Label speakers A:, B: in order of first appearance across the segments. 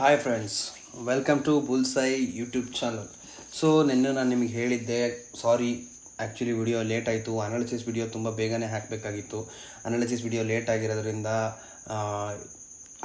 A: Hi friends, welcome to bullseye YouTube channel. ನಿನ್ನೆ ನಾನು ನಿಮಗೆ ಹೇಳಿದ್ದೆ, ಸಾರಿ ಆ್ಯಕ್ಚುಲಿ ವಿಡಿಯೋ ಲೇಟ್ ಆಯಿತು. ಅನಾಲಿಸಿಸ್ ವಿಡಿಯೋ ತುಂಬ ಬೇಗನೆ ಹಾಕಬೇಕಾಗಿತ್ತು. ಅನಾಲಿಸಿಸ್ ವಿಡಿಯೋ ಲೇಟ್ ಆಗಿರೋದ್ರಿಂದ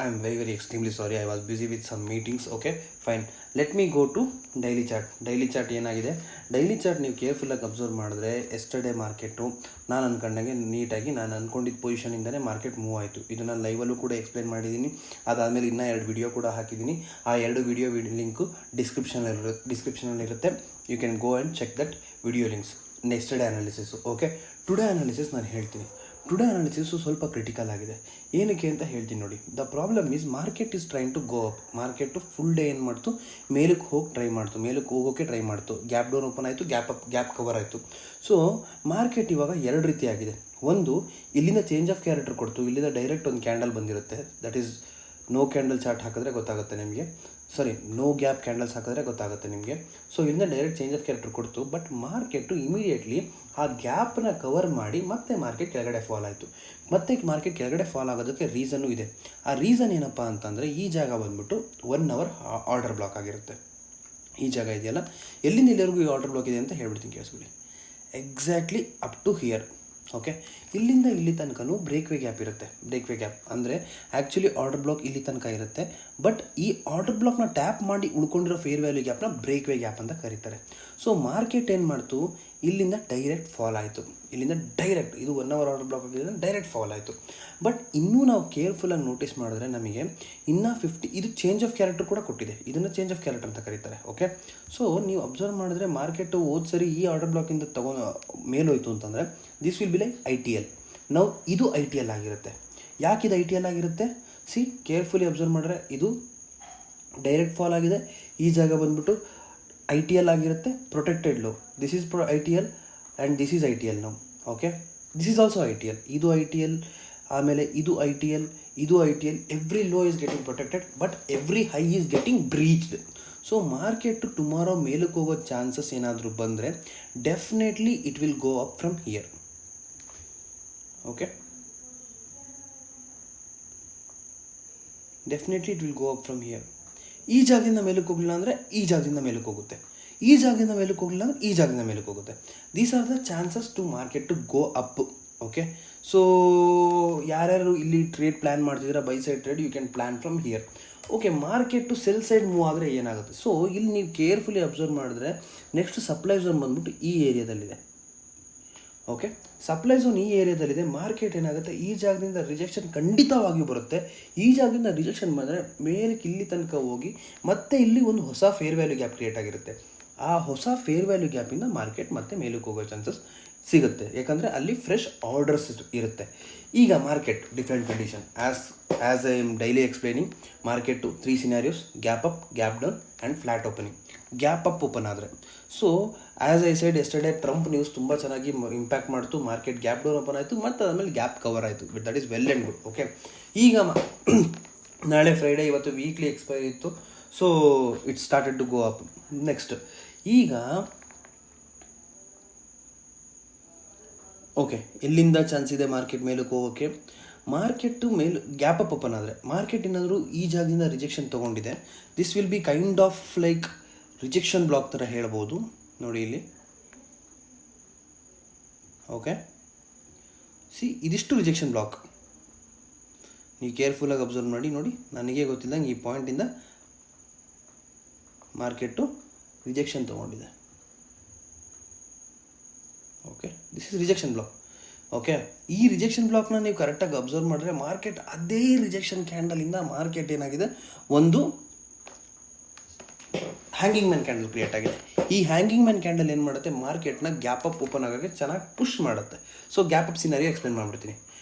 A: I am very extremely sorry. I was busy with some meetings. Okay fine, let me go to daily chart. Daily chart ಏನಾಗಿದೆ, ಡೈಲಿ ಚಾರ್ಟ್ ನೀವು ಕೇರ್ಫುಲ್ಲಾಗಿ observe ಮಾಡಿದ್ರೆ yesterday market ನಾನು ಅಂದ್ಕೊಂಡಾಗೆ ನೀಟಾಗಿ ನಾನು ಅಂದ್ಕೊಂಡಿದ್ದ ಪೊಸಿಷನಿಂದನೇ ಮಾರ್ಕೆಟ್ ಮೂವ್ ಆಯಿತು. ಇದು ನಾನು ಲೈವಲ್ಲೂ ಕೂಡ ಎಕ್ಸ್ಪ್ಲೇನ್ ಮಾಡಿದ್ದೀನಿ. ಅದಾದಮೇಲೆ ಇನ್ನೂ 2 ವಿಡಿಯೋ ಕೂಡ ಹಾಕಿದ್ದೀನಿ. ಆ 2 ವಿಡಿಯೋ ಲಿಂಕು ಡಿಸ್ಕ್ರಿಪ್ಷನಲ್ಲಿರುತ್ತೆ. You can go and check that video links. Yesterday analysis. Okay, today analysis ನಾನು ಹೇಳ್ತೀನಿ. ಟುಡೇ ಅನಾಲಿಸಿಸು ಸ್ವಲ್ಪ ಕ್ರಿಟಿಕಲ್ ಆಗಿದೆ. ಏನಕ್ಕೆ ಅಂತ ಹೇಳ್ತೀನಿ ನೋಡಿ. The problem is market is trying to go up. Market full day ಏನು ಮಾಡ್ತು, ಮೇಲಕ್ಕೆ ಹೋಗೋಕ್ಕೆ ಟ್ರೈ ಮಾಡ್ತು. ಗ್ಯಾಪ್ ಡೌನ್ ಓಪನ್ ಆಯಿತು, ಗ್ಯಾಪ್ ಕವರ್ ಆಯಿತು. ಸೊ ಮಾರ್ಕೆಟ್ ಇವಾಗ 2 ರೀತಿ ಆಗಿದೆ. ಒಂದು, ಇಲ್ಲಿಂದ ಚೇಂಜ್ ಆಫ್ ಕ್ಯಾರೆಕ್ಟರ್ ಕೊಡ್ತು. ಇಲ್ಲಿಂದ ಡೈರೆಕ್ಟ್ ಒಂದು ಕ್ಯಾಂಡಲ್ ಬಂದಿರುತ್ತೆ. That is no candle chart ಹಾಕಿದ್ರೆ ಗೊತ್ತಾಗುತ್ತೆ ನಿಮಗೆ. ನೋ ಗ್ಯಾಪ್ ಕ್ಯಾಂಡಲ್ಸ್ ಹಾಕಿದ್ರೆ ಗೊತ್ತಾಗುತ್ತೆ ನಿಮಗೆ. ಸೊ ಇಲ್ಲಿಂದ ಡೈರೆಕ್ಟ್ ಚೇಂಜ್ ಆಫ್ ಕ್ಯಾರೆಕ್ಟರ್ ಕೊಡ್ತು. ಬಟ್ ಮಾರ್ಕೆಟು ಇಮಿಡಿಯೇಟ್ಲಿ ಆ ಗ್ಯಾಪ್ನ ಕವರ್ ಮಾಡಿ ಮತ್ತೆ ಮಾರ್ಕೆಟ್ ಕೆಳಗಡೆ ಫಾಲ್ ಆಯಿತು. ಮತ್ತೆ ಮಾರ್ಕೆಟ್ ಕೆಳಗಡೆ ಫಾಲ್ ಆಗೋದಕ್ಕೆ ರೀಸನ್ನು ಇದೆ. ಆ ರೀಸನ್ ಏನಪ್ಪ ಅಂತಂದರೆ, ಈ ಜಾಗ ಬಂದ್ಬಿಟ್ಟು 1 hour ಆರ್ಡರ್ ಬ್ಲಾಕ್ ಆಗಿರುತ್ತೆ. ಈ ಜಾಗ ಇದೆಯಲ್ಲ, ಎಲ್ಲಿಂದ ಇಲ್ಲಿವರೆಗೂ ಈ ಆರ್ಡರ್ ಬ್ಲಾಕ್ ಇದೆ ಅಂತ ಹೇಳ್ಬಿಡ್ತೀನಿ, ಕೇಳಿಸ್ಬಿಡಿ. Exactly up to here. Okay, ಇಲ್ಲಿಂದ ಇಲ್ಲಿ ತನಕನೂ ಬ್ರೇಕ್ವೇ ಗ್ಯಾಪ್ ಇರುತ್ತೆ. ಬ್ರೇಕ್ವೇ ಗ್ಯಾಪ್ ಅಂದರೆ ಆ್ಯಕ್ಚುಲಿ ಆರ್ಡರ್ ಬ್ಲಾಕ್ ಇಲ್ಲಿ ತನಕ ಇರುತ್ತೆ. ಬಟ್ ಈ ಆರ್ಡರ್ ಬ್ಲಾಕ್ನ ಟ್ಯಾಪ್ ಮಾಡಿ ಉಳ್ಕೊಂಡಿರೋ ಫೇರ್ ವ್ಯಾಲ್ಯೂ ಗ್ಯಾಪ್ನ ಬ್ರೇಕ್ವೇ ಗ್ಯಾಪ್ ಅಂತ ಕರೀತಾರೆ. ಸೊ ಮಾರ್ಕೆಟ್ ಏನು ಮಾಡ್ತು, ಇಲ್ಲಿಂದ ಡೈರೆಕ್ಟ್ ಫಾಲ್ ಆಯಿತು. ಇಲ್ಲಿಂದ ಡೈರೆಕ್ಟ್ ಇದು 1 hour ಆರ್ಡರ್ ಬ್ಲಾಕ್ ಆಗಿದ್ದರಿಂದ ಡೈರೆಕ್ಟ್ ಫಾಲ್ ಆಯಿತು. ಬಟ್ ಇನ್ನೂ ನಾವು ಕೇರ್ಫುಲ್ಲಾಗಿ ನೋಟಿಸ್ ಮಾಡಿದ್ರೆ ನಮಗೆ ಇನ್ನೂ 50 ಇದು ಚೇಂಜ್ ಆಫ್ ಕ್ಯಾರೆಕ್ಟರ್ ಕೂಡ ಕೊಟ್ಟಿದೆ. ಇದನ್ನು ಚೇಂಜ್ ಆಫ್ ಕ್ಯಾರೆಕ್ಟರ್ ಅಂತ ಕರೀತಾರೆ. ಓಕೆ, ಸೊ ನೀವು ಅಬ್ಸರ್ವ್ ಮಾಡಿದ್ರೆ ಮಾರ್ಕೆಟು ಹೋದ ಸರಿ ಈ ಆರ್ಡರ್ ಬ್ಲಾಕಿಂದ ಮೇಲೋಯ್ತು ಅಂತಂದರೆ this will be like ITL. ನಾವು ಇದು ITL ಆಗಿರುತ್ತೆ. ಯಾಕಿದು ITL ಆಗಿರುತ್ತೆ? ಕೇರ್ಫುಲಿ ಅಬ್ಸರ್ವ್ ಮಾಡಿದ್ರೆ ಇದು ಡೈರೆಕ್ಟ್ ಫಾಲ್ ಆಗಿದೆ. ಈ ಜಾಗ ಬಂದ್ಬಿಟ್ಟು ITL ಆಗಿರುತ್ತೆ, protected low. This is ITL and this is ITL ನಾವು. Okay, this is also ITL. ಇದು ITL, ಆಮೇಲೆ ಇದು ITL, ಇದು ITL. Every low is getting protected, but every high is getting breached. So market tomorrow ಮೇಲಕ್ಕೆ ಹೋಗೋ chances ಏನಾದರೂ ಬಂದರೆ definitely it will go up from here. Okay, definitely it will go up from here. ಈ ಜಾಗದಿಂದ ಮೇಲಕ್ಕೆ ಹೋಗಲಿಲ್ಲ ಅಂದರೆ ಈ ಜಾಗದಿಂದ ಮೇಲಕ್ಕೆ ಹೋಗುತ್ತೆ. ಈ ಜಾಗದಿಂದ ಮೇಲಕ್ಕೆ ಹೋಗಲಿಲ್ಲ ಅಂದರೆ ಈ ಜಾಗದಿಂದ ಮೇಲಕ್ಕೆ ಹೋಗುತ್ತೆ. These are the chances to market to go up. Okay, so ಯಾರ್ಯಾರು ಇಲ್ಲಿ ಟ್ರೇಡ್ ಪ್ಲ್ಯಾನ್ ಮಾಡ್ತಿದ್ದೀರಾ, buy side trade, you can plan from here. Okay, market sell side move ಆದರೆ ಏನಾಗುತ್ತೆ? ಸೊ ಇಲ್ಲಿ ನೀವು ಕೇರ್ಫುಲಿ ಅಬ್ಸರ್ವ್ ಮಾಡಿದ್ರೆ ನೆಕ್ಸ್ಟ್ ಸಪ್ಲೈ ಝೋನ್ ಬಂದ್ಬಿಟ್ಟು ಈ ಏರಿಯಾದಲ್ಲಿದೆ. ಓಕೆ, ಸಪ್ಲೈ ಝೋನ್ ಈ ಏರಿಯಾದಲ್ಲಿದೆ. ಮಾರ್ಕೆಟ್ ಏನಾಗುತ್ತೆ, ಈ ಜಾಗದಿಂದ ರಿಜೆಕ್ಷನ್ ಖಂಡಿತವಾಗಿಯೂ ಬರುತ್ತೆ. ಈ ಜಾಗದಿಂದ ರಿಜೆಕ್ಷನ್ ಬಂದರೆ ಮೇಲಕ್ಕೆ ಇಲ್ಲಿ ತನಕ ಹೋಗಿ ಮತ್ತೆ ಇಲ್ಲಿ ಒಂದು ಹೊಸ ಫೇರ್ ವ್ಯಾಲ್ಯೂ ಗ್ಯಾಪ್ ಕ್ರಿಯೇಟ್ ಆಗಿರುತ್ತೆ. ಆ ಹೊಸ ಫೇರ್ ವ್ಯಾಲ್ಯೂ ಗ್ಯಾಪಿಂದ ಮಾರ್ಕೆಟ್ ಮತ್ತೆ ಮೇಲಕ್ಕೆ ಹೋಗೋ ಚಾನ್ಸಸ್ ಸಿಗುತ್ತೆ. ಯಾಕಂದರೆ ಅಲ್ಲಿ ಫ್ರೆಶ್ ಆರ್ಡರ್ಸ್ ಇರುತ್ತೆ. ಈಗ market different condition as I am daily explaining. Market 3 scenarios: gap up, gap down and flat opening. Gap up open ಆದರೆ, so as I said yesterday Trump news ತುಂಬ ಚೆನ್ನಾಗಿ ಇಂಪ್ಯಾಕ್ಟ್ ಮಾಡ್ತು. Market gap down open ಆಯಿತು, ಮತ್ತು ಅದಾದಮೇಲೆ gap cover ಆಯಿತು. But that is well and good. Okay, ಈಗ ನಾಳೆ ಫ್ರೈಡೇ, ಇವತ್ತು ವೀಕ್ಲಿ ಎಕ್ಸ್ಪೈರಿ ಇತ್ತು. So it started to go up. Next ಈಗ ಓಕೆ, ಎಲ್ಲಿಂದ ಚಾನ್ಸ್ ಇದೆ ಮಾರ್ಕೆಟ್ ಮೇಲಕ್ಕೆ ಹೋಗೋಕ್ಕೆ? ಮಾರ್ಕೆಟು ಗ್ಯಾಪ್ ಅಪ್ ಓಪನ್ ಆದರೆ, ಮಾರ್ಕೆಟ್ ಏನಾದರೂ ಈ ಜಾಗದಿಂದ ರಿಜೆಕ್ಷನ್ ತೊಗೊಂಡಿದೆ. This will be kind of like rejection block ಥರ ಹೇಳ್ಬೋದು. ನೋಡಿ ಇಲ್ಲಿ. ಓಕೆ, ಇದಿಷ್ಟು ರಿಜೆಕ್ಷನ್ ಬ್ಲಾಕ್. ನೀವು ಕೇರ್ಫುಲ್ಲಾಗಿ ಅಬ್ಸರ್ವ್ ಮಾಡಿ. ನೋಡಿ, ನನಗೆ ಗೊತ್ತಿಲ್ಲದಂಗೆ ಈ ಪಾಯಿಂಟಿಂದ ಮಾರ್ಕೆಟು ರಿಜೆಕ್ಷನ್ ತೊಗೊಂಡಿದೆ. Okay, this is rejection block. Okay, ಈ ರಿಜೆಕ್ಷನ್ ಬ್ಲಾಕ್ನ ನೀವು ಕರೆಕ್ಟಾಗಿ ಅಬ್ಸರ್ವ್ ಮಾಡಿದ್ರೆ ಮಾರ್ಕೆಟ್ ಅದೇ ರಿಜೆಕ್ಷನ್ ಕ್ಯಾಂಡಲಿಂದ ಮಾರ್ಕೆಟ್ ಏನಾಗಿದೆ, ಒಂದು ಹ್ಯಾಂಗಿಂಗ್ ಮ್ಯಾನ್ ಕ್ಯಾಂಡಲ್ ಕ್ರಿಯೇಟ್ ಆಗಿದೆ. ಈ ಹ್ಯಾಂಗಿಂಗ್ ಮ್ಯಾನ್ ಕ್ಯಾಂಡಲ್ ಏನು ಮಾಡುತ್ತೆ, ಮಾರ್ಕೆಟ್ನ ಗ್ಯಾಪ್ ಅಪ್ ಓಪನ್ ಆಗೋಕ್ಕೆ ಚೆನ್ನಾಗಿ ಪುಷ್ ಮಾಡುತ್ತೆ. So gap up scenario explain ಮಾಡಿಬಿಡ್ತೀನಿ.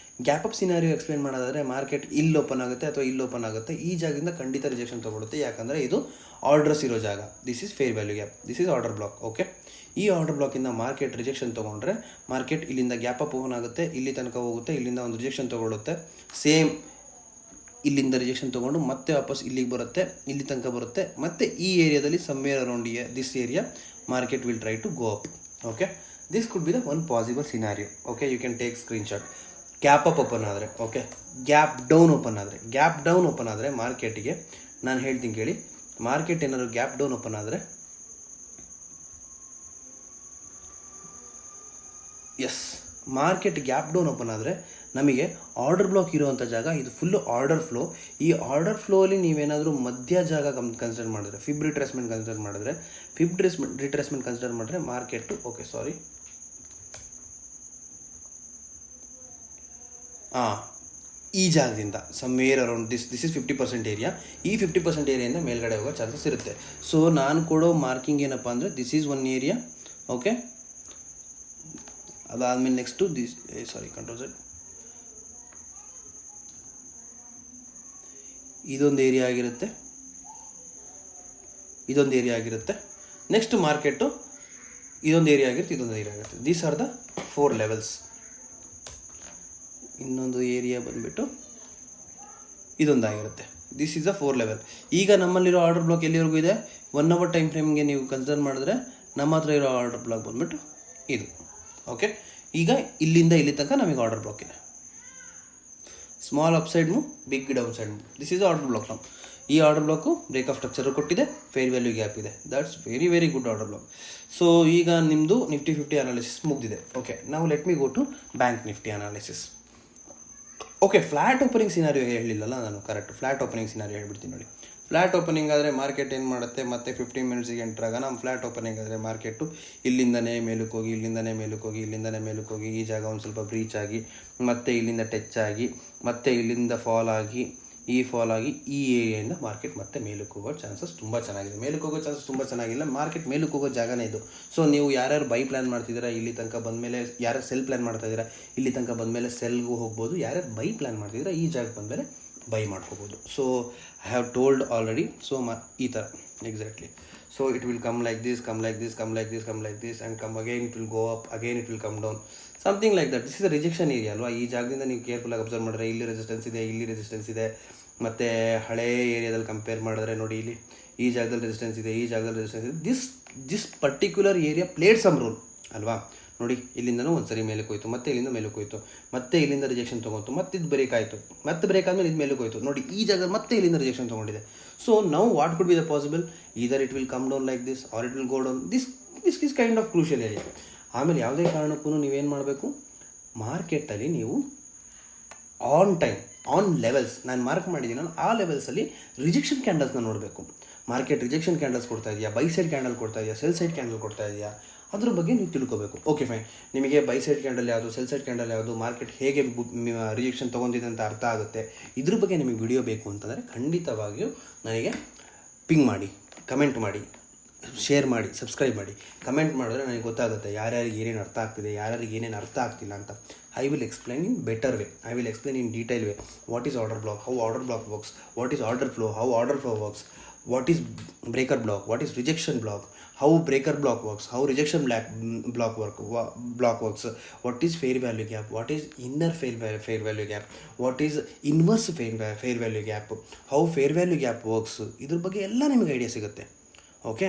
A: ಗ್ಯಾಪ್ ಅಪ್ ಸಿನಾರಿಯೋ ಎಕ್ಸ್ಪ್ಲೇನ್ ಮಾಡೋದಾದರೆ, ಮಾರ್ಕೆಟ್ ಇಲ್ಲಿ ಓಪನ್ ಆಗುತ್ತೆ ಅಥವಾ ಇಲ್ಲಿ ಓಪನ್ ಆಗುತ್ತೆ. ಈ ಜಾಗದಿಂದ ಖಂಡಿತ ರಿಜೆಕ್ಷನ್ ತೊಗೊಳುತ್ತೆ. ಯಾಕಂದರೆ ಇದು ಆರ್ಡರ್ಸ್ ಇರೋ ಜಾಗ. This is fair value gap, this is order block. Okay, ಈ ಆರ್ಡರ್ ಬ್ಲಾಕಿಂದ ಮಾರ್ಕೆಟ್ ರಿಜೆಕ್ಷನ್ ತೊಗೊಂಡ್ರೆ ಮಾರ್ಕೆಟ್ ಇಲ್ಲಿಂದ ಗ್ಯಾಪ್ ಅಪ್ ಓಪನ್ ಆಗುತ್ತೆ, ಇಲ್ಲಿ ತನಕ ಹೋಗುತ್ತೆ, ಇಲ್ಲಿಂದ ಒಂದು ರಿಜೆಕ್ಷನ್ ತೊಗೊಳುತ್ತೆ. ಸೇಮ್ ಇಲ್ಲಿಂದ ರಿಜೆಕ್ಷನ್ ತೊಗೊಂಡು ಮತ್ತೆ ವಾಪಸ್ ಇಲ್ಲಿಗೆ ಬರುತ್ತೆ, ಇಲ್ಲಿ ತನಕ ಬರುತ್ತೆ. ಮತ್ತು ಈ ಏರಿಯಾದಲ್ಲಿ somewhere around this area market will try to go up. Okay, this could be the one possible scenario. Okay, you can take screenshot. Gap up open ಆದರೆ, ಓಕೆ, ಗ್ಯಾಪ್ ಡೌನ್ ಓಪನ್ ಆದರೆ ಮಾರ್ಕೆಟಿಗೆ ನಾನು ಹೇಳ್ತೀನಿ ಕೇಳಿ. ಮಾರ್ಕೆಟ್ ಏನಾದ್ರು gap down open ಆದರೆ, yes, market gap down open ಆದರೆ ನಮಗೆ ಆರ್ಡರ್ ಬ್ಲಾಕ್ ಇರುವಂಥ ಜಾಗ ಇದು ಫುಲ್ಲು ಆರ್ಡರ್ ಫ್ಲೋ. ಈ ಆರ್ಡರ್ ಫ್ಲೋಲಿ ನೀವೇನಾದರೂ ಮಧ್ಯ ಜಾಗ ಕನ್ಸಿಡರ್ ಮಾಡಿದ್ರೆ, ಫಿಬ್ ರಿಟ್ರೇಸ್ಮೆಂಟ್ ಕನ್ಸಿಡರ್ ಮಾಡಿದ್ರೆ ಮಾರ್ಕೆಟು, ಓಕೆ ಸಾರಿ, ಈ ಜಾಗದಿಂದ somewhere around this is 50% area. ಈ 50% ಏರಿಯಿಂದ ಮೇಲ್ಗಡೆ ಹೋಗೋ ಚಾನ್ಸಸ್ ಇರುತ್ತೆ. ಸೊ ನಾನು ಕೊಡೋ ಮಾರ್ಕಿಂಗ್ ಏನಪ್ಪ ಅಂದರೆ this is one area, okay. ಅದಾದಮೇಲೆ ನೆಕ್ಸ್ಟು ಕಂಟ್ರೋಲ್ ಸೆಟ್, ಇದೊಂದು ಏರಿಯಾ ಆಗಿರುತ್ತೆ. ನೆಕ್ಸ್ಟ್ ಮಾರ್ಕೆಟು ಇದೊಂದು ಏರಿಯಾ ಆಗಿರುತ್ತೆ. These are the 4 levels. ಇನ್ನೊಂದು ಏರಿಯಾ ಬಂದುಬಿಟ್ಟು ಇದೊಂದಾಗಿರುತ್ತೆ. This is the 4 level. ಈಗ ನಮ್ಮಲ್ಲಿರೋ ಆರ್ಡರ್ ಬ್ಲಾಕ್ ಎಲ್ಲಿವರೆಗೂ ಇದೆ, 1 hour ಟೈಮ್ ಫ್ರೇಮ್ಗೆ ನೀವು ಕನ್ಸಿಡರ್ ಮಾಡಿದ್ರೆ ನಮ್ಮ ಹತ್ರ ಇರೋ ಆರ್ಡರ್ ಬ್ಲಾಕ್ ಬಂದುಬಿಟ್ಟು ಇದು, ಓಕೆ. ಈಗ ಇಲ್ಲಿಂದ ಇಲ್ಲಿ ತನಕ ನಮಗೆ ಆರ್ಡರ್ ಬ್ಲಾಕ್ ಇದೆ. Small upside move, big downside move. This is order block. ನಾವು ಈ order block break of structure ಕೊಟ್ಟಿದೆ, ಫೇರ್ ವ್ಯಾಲ್ಯೂ ಗ್ಯಾಪ್ ಇದೆ. That's very very good order block. So ಈಗ ನಿಮ್ಮದು ನಿಫ್ಟಿ 50 ಅನಾಲಿಸಿಸ್ ಮುಗಿದಿದೆ. ಓಕೆ, ನಾವು let me go to bank Nifty analysis. Okay, flat opening scenario ಹೇಳಿಲ್ಲಲ್ಲ ನಾನು, ಕರೆಕ್ಟ್. ಫ್ಲಾಟ್ ಓಪನಿಂಗ್ ಸಿನಾರಿಯೋ ಹೇಳ್ಬಿಡ್ತೀನಿ ನೋಡಿ. ಫ್ಲಾಟ್ ಓಪನಿಂಗ್ ಆದರೆ ಮಾರ್ಕೆಟ್ ಏನು ಮಾಡುತ್ತೆ, ಮತ್ತೆ 15 ಮಿನಿಟ್ಸಿಗೆ ಎಂಟ್ರಾಗ ನಮ್ಮ ಫ್ಲಾಟ್ ಓಪನಿಂಗ್ ಆದರೆ ಮಾರ್ಕೆಟು ಇಲ್ಲಿಂದನೇ ಮೇಲಕ್ಕೆ ಹೋಗಿ ಈ ಜಾಗ ಒಂದು ಸ್ವಲ್ಪ ಬ್ರೀಚ್ ಆಗಿ, ಮತ್ತೆ ಇಲ್ಲಿಂದ ಟಚ್ ಆಗಿ, ಮತ್ತೆ ಇಲ್ಲಿಂದ ಫಾಲ್ ಆಗಿ ಈ ಏರಿಯಾಯಿಂದ ಮಾರ್ಕೆಟ್ ಮತ್ತೆ ಮೇಲಕ್ಕೆ ಹೋಗೋ ಚಾನ್ಸಸ್ ತುಂಬ ಚೆನ್ನಾಗಿದೆ. ಮಾರ್ಕೆಟ್ ಮೇಲಕ್ಕೆ ಹೋಗೋ ಜಾಗನೇ ಇದು. ಸೊ ನೀವು ಯಾರ್ಯಾರು ಬೈ ಪ್ಲ್ಯಾನ್ ಮಾಡ್ತಿದ್ದೀರಾ, ಇಲ್ಲಿ ತನಕ ಬಂದಮೇಲೆ ಯಾರ್ಯಾರು ಸೆಲ್ ಪ್ಲ್ಯಾನ್ ಮಾಡ್ತಾಯಿದ್ದೀರಾ, ಇಲ್ಲಿ ತನಕ ಬಂದಮೇಲೆ ಸೆಲ್ಗೂ ಹೋಗ್ಬೋದು. ಯಾರ್ಯಾರು ಬೈ ಪ್ಲ್ಯಾನ್ ಮಾಡ್ತಿದ್ದೀರಾ ಈ ಜಾಗಕ್ಕೆ ಬಂದಮೇಲೆ ಬೈ ಮಾಡ್ಕೋಬೋದು. So I have told already. So ಈ ಥರ exactly. So it will come like this and come again, it will go up, again it will come down, something like that. This is a rejection area ಅಲ್ವಾ. ಈ ಜಾಗದಿಂದ ನೀವು ಕೇರ್ಫುಲ್ಲಾಗಿ observe ಮಾಡಿದ್ರೆ ಇಲ್ಲಿ resistance ಇದೆ, ಮತ್ತು ಹಳೇ ಏರಿಯಾದಲ್ಲಿ ಕಂಪೇರ್ ಮಾಡಿದ್ರೆ ನೋಡಿ, ಇಲ್ಲಿ ಈ ಜಾಗದಲ್ಲಿ ರೆಸಿಸ್ಟೆನ್ಸ್ ಇದೆ. This particular area played some role ಅಲ್ವಾ. ನೋಡಿ, ಇಲ್ಲಿಂದನೂ ಒಂದು ಸರಿ ಮೇಲಕ್ಕೆ ಹೋಯ್ತು, ಮತ್ತೆ ಇಲ್ಲಿಂದ ಮೇಲಕ್ಕೆ ಹೋಯ್ತು, ಮತ್ತೆ ಇಲ್ಲಿಂದ ರಿಜೆಕ್ಷನ್ ತೊಗೊಂತು, ಮತ್ತೆ ಇದು ಬ್ರೇಕ್ ಆಯಿತು, ಮತ್ತೆ ಬ್ರೇಕ್ ಆದಮೇಲೆ ಇದು ಮೇಲಕ್ಕೆ ಹೋಯ್ತು. ನೋಡಿ, ಈ ಜಾಗ ಮತ್ತೆ ಇಲ್ಲಿಂದ ರಿಜೆಕ್ಷನ್ ತೊಗೊಂಡಿದೆ. So now what could be the possible, either it will come down like this or it will go down. This is kind of crucial area. ಆಮೇಲೆ ಯಾವುದೇ ಕಾರಣಕ್ಕೂ ನೀವೇನು ಮಾಡಬೇಕು, ಮಾರ್ಕೆಟಲ್ಲಿ ನೀವು ಆನ್ ಟೈಮ್, ಆನ್ ಲೆವೆಲ್ಸ್ ನಾನು ಮಾರ್ಕ್ ಮಾಡಿದ್ದೀನಲ್ಲ, ಆ ಲೆವೆಲ್ಸಲ್ಲಿ ರಿಜೆಕ್ಷನ್ ಕ್ಯಾಂಡಲ್ಸ್ನ ನೋಡಬೇಕು. ಮಾರ್ಕೆಟ್ ರಿಜೆಕ್ಷನ್ ಕ್ಯಾಂಡಲ್ಸ್ ಕೊಡ್ತಾ ಇದೆಯಾ, ಬೈ ಸೈಡ್ ಕ್ಯಾಂಡಲ್ ಕೊಡ್ತಾ ಇದೆಯಾ, ಸೆಲ್ ಸೈಡ್ ಕ್ಯಾಂಡಲ್ ಕೊಡ್ತಾ ಇದೆಯಾ, ಅದ್ರ ಬಗ್ಗೆ ನೀವು ತಿಳ್ಕೋಬೇಕು. ಓಕೆ ಫೈನ್, ನಿಮಗೆ ಬೈ ಸೈಡ್ ಕ್ಯಾಂಡಲ್ ಯಾವುದು, ಸೆಲ್ ಸೈಡ್ ಕ್ಯಾಂಡಲ್ ಯಾವುದು, ಮಾರ್ಕೆಟ್ ಹೇಗೆ ರಿಜೆಕ್ಷನ್ ತೊಗೊಂಡಿದೆ ಅಂತ ಅರ್ಥ ಆಗುತ್ತೆ. ಇದ್ರ ಬಗ್ಗೆ ನಿಮಗೆ ವಿಡಿಯೋ ಬೇಕು ಅಂತಂದರೆ ಖಂಡಿತವಾಗಿಯೂ ನನಗೆ ಪಿಂಗ್ ಮಾಡಿ, ಕಮೆಂಟ್ ಮಾಡಿ, ಶೇರ್ ಮಾಡಿ, ಸಬ್ಸ್ಕ್ರೈಬ್ ಮಾಡಿ. ಕಮೆಂಟ್ ಮಾಡಿದ್ರೆ ನನಗೆ ಗೊತ್ತಾಗುತ್ತೆ ಯಾರ್ಯಾರಿಗೆ ಏನೇನು ಅರ್ಥ ಆಗ್ತಿದೆ, ಯಾರ್ಯಾರಿಗೆ ಏನೇನು ಅರ್ಥ ಆಗ್ತಿಲ್ಲ ಅಂತ. I will explain in better way, I will explain in detail way. What is order block, how order block works, what is order flow, how order flow works, what is breaker block, what is rejection block, how breaker block works, how rejection block works, what is fair value gap, what is inner fair value gap, what is inverse fair value gap, how fair value gap works. ಇದ್ರ ಬಗ್ಗೆ ಎಲ್ಲ ನಿಮಗೆ idea ಸಿಗುತ್ತೆ. Okay,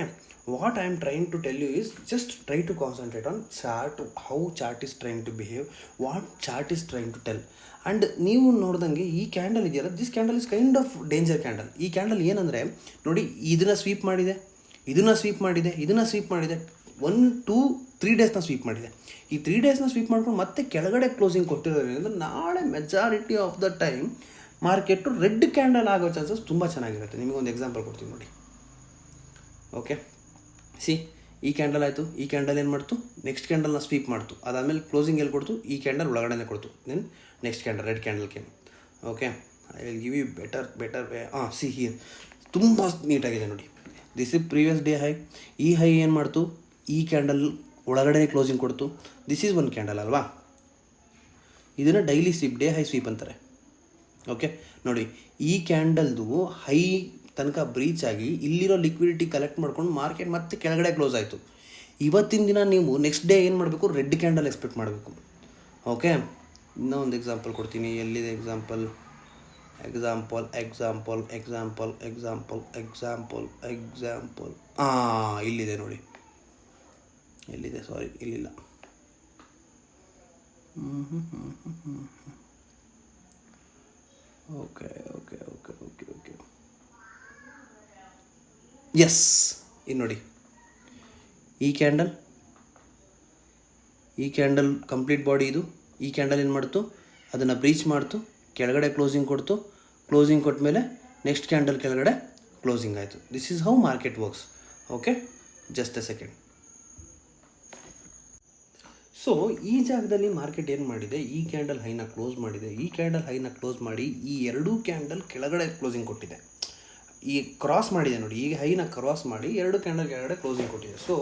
A: what I am trying to tell you is just try to concentrate on chart, how chart is trying to behave, what chart is trying to tell. And ನೀವು ನೋಡ್ದಂಗೆ ಈ candle ಇದೆಯಲ್ಲ, this candle is kind of danger candle. ಈ candle ಏನಂದರೆ ನೋಡಿ, ಇದನ್ನು sweep ಮಾಡಿದೆ, ಇದನ್ನು ಸ್ವೀಪ್ ಮಾಡಿದೆ, 1 2 3 ಡೇಸ್ನ ಸ್ವೀಪ್ ಮಾಡಿದೆ. ಈ 3 ಡೇಸ್ನ ಸ್ವೀಪ್ ಮಾಡ್ಕೊಂಡು ಮತ್ತೆ ಕೆಳಗಡೆ ಕ್ಲೋಸಿಂಗ್ ಕೊಟ್ಟಿರೋದ್ರಿಂದ ನಾಳೆ majority of the time market red candle ಆಗೋ ಚಾನ್ಸಸ್ ತುಂಬ ಚೆನ್ನಾಗಿರುತ್ತೆ. ನಿಮಗೊಂದು ಎಕ್ಸಾಂಪಲ್ ಕೊಡ್ತೀನಿ ನೋಡಿ. ಓಕೆ, ಈ ಕ್ಯಾಂಡಲ್ ಆಯಿತು, ಈ ಕ್ಯಾಂಡಲ್ ಏನು ಮಾಡ್ತು, ನೆಕ್ಸ್ಟ್ ಕ್ಯಾಂಡಲ್ನ ಸ್ವೀಪ್ ಮಾಡ್ತು, ಅದಾದಮೇಲೆ ಕ್ಲೋಸಿಂಗ್ ಎಲ್ಲಿ ಕೊಡ್ತು, ಈ ಕ್ಯಾಂಡಲ್ ಒಳಗಡೆ ಕೊಡ್ತು, then next candle red candle came. Okay, I will give you better way. Here ತುಂಬ ನೀಟಾಗಿದೆ ನೋಡಿ. This is previous day high. ಈ ಹೈ ಏನು ಮಾಡ್ತು, ಈ ಕ್ಯಾಂಡಲ್ ಒಳಗಡೆ ಕ್ಲೋಸಿಂಗ್ ಕೊಡ್ತು. ದಿಸ್ ಈಸ್ ಒಂದು ಕ್ಯಾಂಡಲ್ ಅಲ್ವಾ, ಇದನ್ನು daily sweep, day high sweep ಅಂತಾರೆ. ಓಕೆ ನೋಡಿ, ಈ ಕ್ಯಾಂಡಲ್ದು ಹೈ ತನಕ ಬ್ರೀಚ್ ಆಗಿ ಇಲ್ಲಿರೋ ಲಿಕ್ವಿಡಿಟಿ ಕಲೆಕ್ಟ್ ಮಾಡ್ಕೊಂಡು ಮಾರ್ಕೆಟ್ ಮತ್ತೆ ಕೆಳಗಡೆ ಕ್ಲೋಸ್ ಆಯಿತು. ಇವತ್ತಿನ ದಿನ ನೀವು ನೆಕ್ಸ್ಟ್ ಡೇ ಏನು ಮಾಡಬೇಕು, ರೆಡ್ ಕ್ಯಾಂಡಲ್ ಎಕ್ಸ್ಪೆಕ್ಟ್ ಮಾಡಬೇಕು. ಓಕೆ, ಇನ್ನೂ ಒಂದು ಎಕ್ಸಾಂಪಲ್ ಕೊಡ್ತೀನಿ. ಎಲ್ಲಿದೆ ಎಕ್ಸಾಂಪಲ್, ಇಲ್ಲಿದೆ ನೋಡಿ, ಎಲ್ಲಿದೆ, ಸಾರಿ ಇಲ್ಲಿಲ್ಲ. Okay okay okay okay okay yes. ಇದು ನೋಡಿ, ಈ ಕ್ಯಾಂಡಲ್ ಕಂಪ್ಲೀಟ್ ಬಾಡಿ ಇದು. ಈ ಕ್ಯಾಂಡಲ್ ಏನು ಮಾಡ್ತು, ಅದನ್ನು ಬ್ರೀಚ್ ಮಾಡ್ತು, ಕೆಳಗಡೆ ಕ್ಲೋಸಿಂಗ್ ಕೊಡ್ತು. ಕ್ಲೋಸಿಂಗ್ ಕೊಟ್ಟ ಮೇಲೆ ನೆಕ್ಸ್ಟ್ ಕ್ಯಾಂಡಲ್ ಕೆಳಗಡೆ ಕ್ಲೋಸಿಂಗ್ ಆಯಿತು. This is how market works. Okay, just A second. So ಈ ಜಾಗದಲ್ಲಿ ಮಾರ್ಕೆಟ್ ಏನು ಮಾಡಿದೆ, ಈ ಕ್ಯಾಂಡಲ್ ಹೈನ ಕ್ಲೋಸ್ ಮಾಡಿದೆ, ಈ ಕ್ಯಾಂಡಲ್ ಹೈನ ಕ್ಲೋಸ್ ಮಾಡಿ ಈ ಎರಡೂ ಕ್ಯಾಂಡಲ್ ಕೆಳಗಡೆ ಕ್ಲೋಸಿಂಗ್ ಕೊಟ್ಟಿದೆ. ಈ ಕ್ರಾಸ್ ಮಾಡಿದೆ ನೋಡಿ, ಈಗ ಹೈನ ಕ್ರಾಸ್ ಮಾಡಿ ಎರಡು ಕ್ಯಾಂಡಲ್ ಕೆಳಗಡೆ ಕ್ಲೋಸಿಂಗ್ ಕೊಟ್ಟಿದೆ. So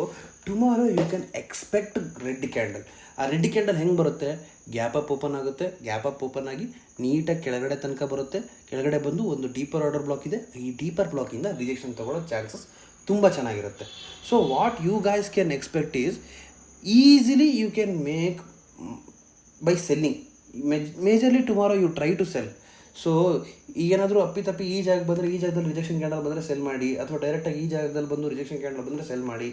A: tomorrow you can expect red candle. ಆ ರೆಡ್ ಕ್ಯಾಂಡಲ್ ಹೆಂಗೆ ಬರುತ್ತೆ, ಗ್ಯಾಪ್ ಅಪ್ ಓಪನ್ ಆಗುತ್ತೆ, ಗ್ಯಾಪ್ ಅಪ್ ಓಪನ್ ಆಗಿ ನೀಟಾಗಿ ಕೆಳಗಡೆ ತನಕ ಬರುತ್ತೆ. ಕೆಳಗಡೆ ಬಂದು ಒಂದು ಡೀಪರ್ ಆರ್ಡರ್ ಬ್ಲಾಕ್ ಇದೆ, ಈ ಡೀಪರ್ ಬ್ಲಾಕಿಂದ ರಿಜೆಕ್ಷನ್ ತೊಗೊಳ್ಳೋ ಚಾನ್ಸಸ್ ತುಂಬ ಚೆನ್ನಾಗಿರುತ್ತೆ. So what you guys can expect is easily you can make by selling. Majorly tomorrow you try to sell. So ಈಗೇನಾದರೂ ಅಪ್ಪಿತಪ್ಪಿ ಈ ಜಾಗಕ್ಕೆ ಬಂದರೆ, ಈ ಜಾಗದಲ್ಲಿ ರಿಜೆಕ್ಷನ್ ಕ್ಯಾಂಡಲ್ ಬಂದರೆ ಸೆಲ್ ಮಾಡಿ, ಅಥವಾ ಡೈರೆಕ್ಟಾಗಿ ಈ ಜಾಗದಲ್ಲಿ ಬಂದು ರಿಜೆಕ್ಷನ್ ಕ್ಯಾಂಡಲ್ ಬಂದರೆ ಸೆಲ್ ಮಾಡಿ.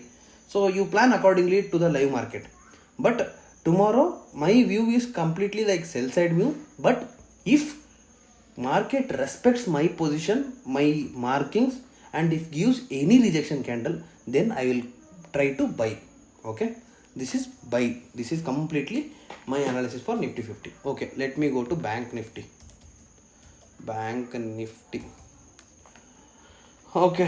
A: So you plan accordingly to the live market. But tomorrow my view is completely like sell side view. But if market respects my position, my markings, and if gives any rejection candle, then I will try to buy. Okay, this is buy. This is completely my analysis for Nifty 50. Okay, let me go to Bank Nifty. Okay,